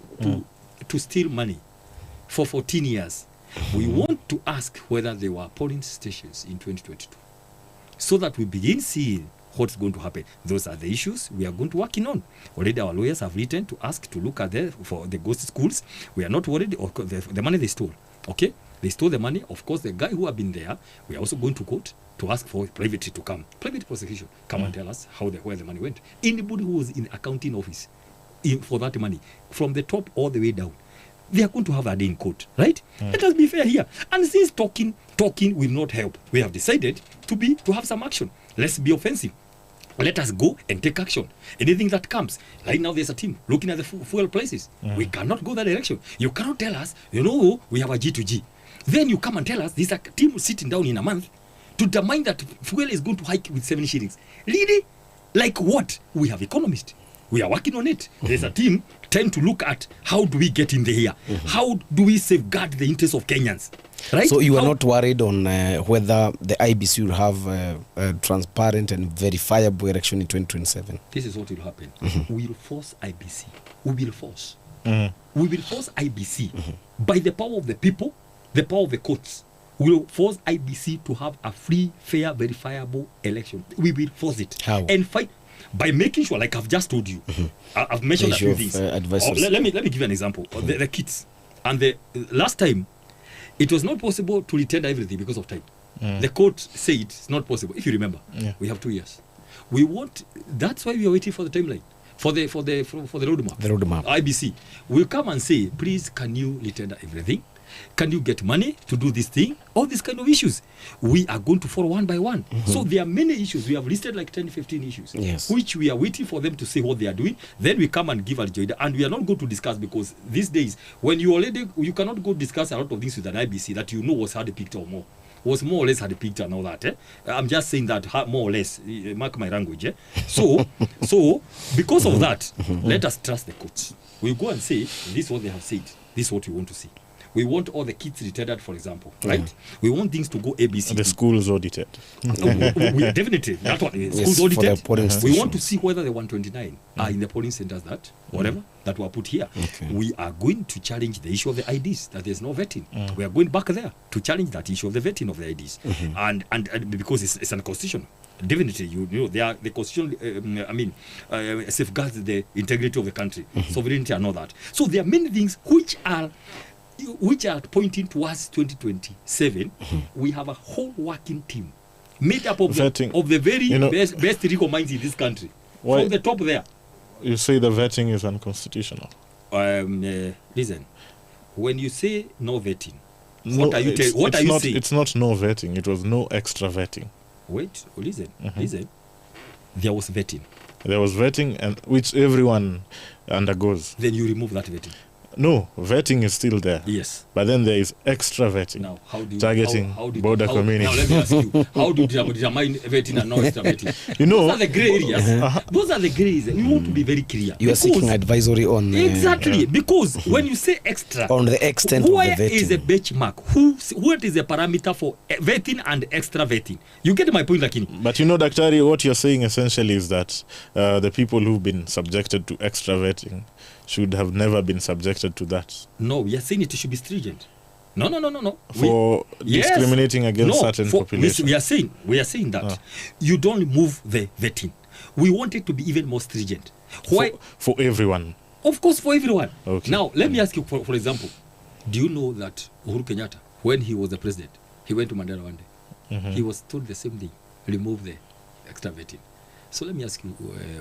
to steal money for 14 years, we want to ask whether there were polling stations in 2022. so that we begin seeing what's going to happen. Those are the issues we are going to working on. Already our lawyers have written to ask to look at for the ghost schools. We are not worried of the money they stole. Okay, they stole the money. Of course, the guy who have been there, we are also going to court to ask for private to come, private prosecution, come and tell us where the money went. Anybody who was in accounting office for that money, from the top all the way down, they are going to have a day in court, right? Let us be fair here. And since talking will not help, we have decided to have some action. Let's be offensive. Let us go and take action. Anything that comes. Right now there's a team looking at the fuel prices. We cannot go that direction. You cannot tell us, we have a G2G. Then you come and tell us there's a team sitting down in a month to determine that fuel is going to hike with 7 shillings. Really? Like what? We have economists. We are working on it. There's a team trying to look at how do we get in the here? How do we safeguard the interests of Kenyans? Right? So you are not worried on whether the IBC will have a transparent and verifiable election in 2027? This is what will happen. We will force IBC. We will force. We will force IBC by the power of the people, the power of the courts. We will force IBC to have a free, fair, verifiable election. We will force it. How? And fight by making sure, like I've just told you, I've mentioned a few things. Let me give you an example. The kits. And the last time, it was not possible to retender everything because of time. The court said it's not possible. If you remember, we have 2 years. That's why we are waiting for the timeline, for the roadmap. The roadmap. IBC will come and say, please, can you retender everything? Can you get money to do this thing? All these kind of issues. We are going to follow one by one. So there are many issues. We have listed like 10, 15 issues, which we are waiting for them to say what they are doing. Then we come and give a joy. And we are not going to discuss, because these days, when you cannot go discuss a lot of things with an IBC that was hard picked or more. Was more or less hard picked and all that. I'm just saying that more or less, mark my language. So because of that, let us trust the courts. We go and say, this is what they have said. This is what we want to see. We want all the kids returned, for example, right? We want things to go ABC. The schools audited. We definitely. That one, schools audited. We want to see whether the 129 are in the polling centers that were put here. We are going to challenge the issue of the IDs, that there's no vetting. We are going back there to challenge that issue of the vetting of the IDs. And because it's unconstitutional. Definitely, the constitution, safeguards the integrity of the country, sovereignty and all that. So there are many things which are pointing towards 2027. We have a whole working team made up of the very best legal minds in this country. From the top there. You say the vetting is unconstitutional. Listen, when you say no vetting, what are you saying? It's not no vetting. It was no extra vetting. Wait, listen. There was vetting. There was vetting, and which everyone undergoes. Then you remove that vetting. No, vetting is still there. Yes. But then there is extra vetting. Now, how do you, targeting border communities. Now, let me ask you, how do you determine vetting and not extra vetting? Those are the grey areas. Those are the grey areas. We want to be very clear. You are seeking advisory on... Exactly. Because when you say extra... On the extent of the vetting. Where is a benchmark? What is the parameter for vetting and extra vetting? You get my point, Lakini? But Daktari, what you're saying essentially is that the people who've been subjected to extra vetting should have never been subjected to that. No, we are saying it should be stringent. No. For discriminating against certain populations. We are saying that you don't move the vetting. We want it to be even more stringent. Why? For everyone. Of course, for everyone. Okay. Now, let me ask you, for example, do you know that Uhuru Kenyatta, when he was the president, he went to Mandela one day. He was told the same thing, remove the extra vetting. So let me ask you,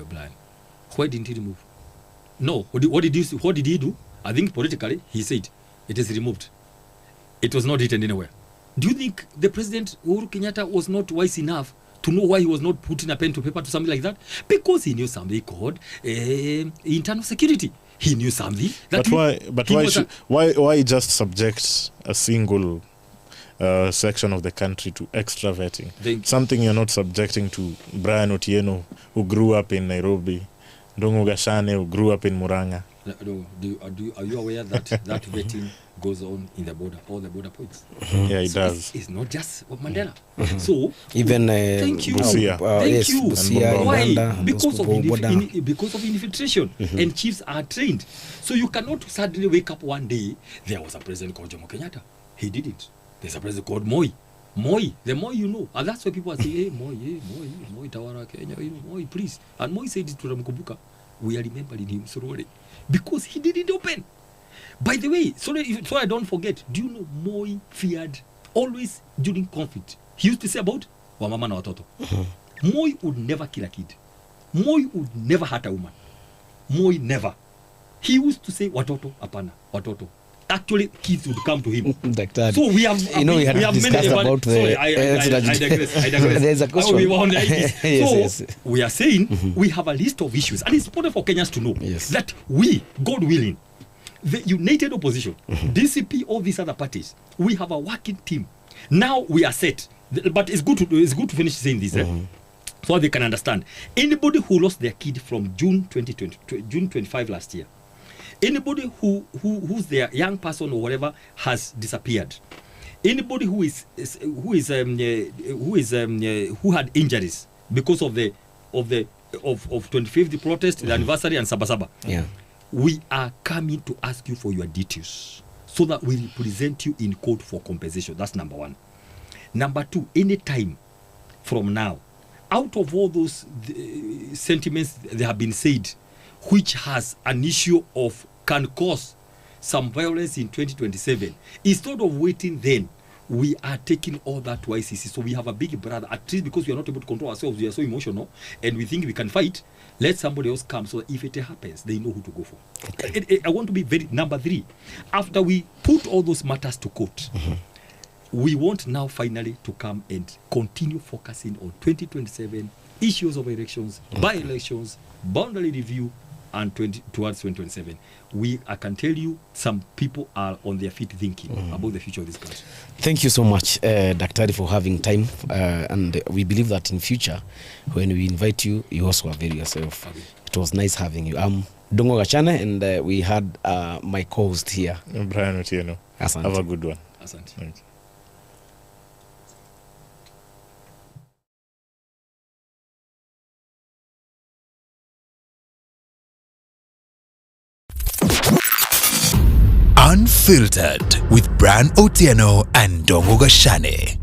Brian, why didn't he remove? No, what did he do? I think politically, he said, it is removed. It was not written anywhere. Do you think the president, Uhuru Kenyatta, was not wise enough to know why he was not putting a pen to paper to something like that? Because he knew something called internal security. He knew something. Why just subject a single section of the country to extra vetting? Something you're not subjecting to Brian Otieno, who grew up in Nairobi, Ndongo Gashane, who grew up in Murang'a. Are you aware that that vetting goes on in the border, all the border points? Yeah, it does. It's not just Mandela. So even thank you. Busia. Thank you. Busia, Why? Uganda, Because of infiltration, and chiefs are trained. So you cannot suddenly wake up one day. There was a president called Jomo Kenyatta. He did it. There's a president called Moi. Moi, the more you know. And that's why people are saying, hey, Moi, Tawara, Kenya, Moi, please. And Moi said it to Ramkubuka. We are remembering him slowly. Because he didn't open. By the way, so I don't forget, do you know Moi feared always during conflict? He used to say about Wamama na watoto. Moi would never kill a kid. Moi would never hurt a woman. Moi never. He used to say watoto, apana, watoto. Actually, kids would come to him. So we have, we had discussed about the. I digress. There's a question. Yes. We are saying we have a list of issues, and it's important for Kenyans to know that we, God willing, the united opposition, DCP, all these other parties, we have a working team. Now we are set, but it's good to finish saying this, so they can understand. Anybody who lost their kid from June 25 last year. Anybody who's their young person or whatever has disappeared. Anybody who had injuries because of the 25th protest, the anniversary and Sabasaba. Yeah. We are coming to ask you for your details so that we represent you in court for compensation. That's number one. Number two, anytime from now, out of all those sentiments that have been said, which has an issue of can cause some violence in 2027. Instead of waiting then, we are taking all that to ICC. So we have a big brother, at least because we are not able to control ourselves, we are so emotional, and we think we can fight, let somebody else come so that if it happens, they know who to go for. Okay. I want to be very, number three, after we put all those matters to court, we want now finally to come and continue focusing on 2027 issues of elections, by-elections, boundary review, and towards 2027. I can tell you, some people are on their feet thinking about the future of this country. Thank you so much, Daktari, for having time. And we believe that in future, when we invite you, you also avail yourself. Okay. It was nice having you. I'm Dongo Gachane, and we had my co-host here. Brian Otieno. Asante. Have a good one. Asante. Thank you. Unfiltered with Brian Otieno and Dongo Gachane.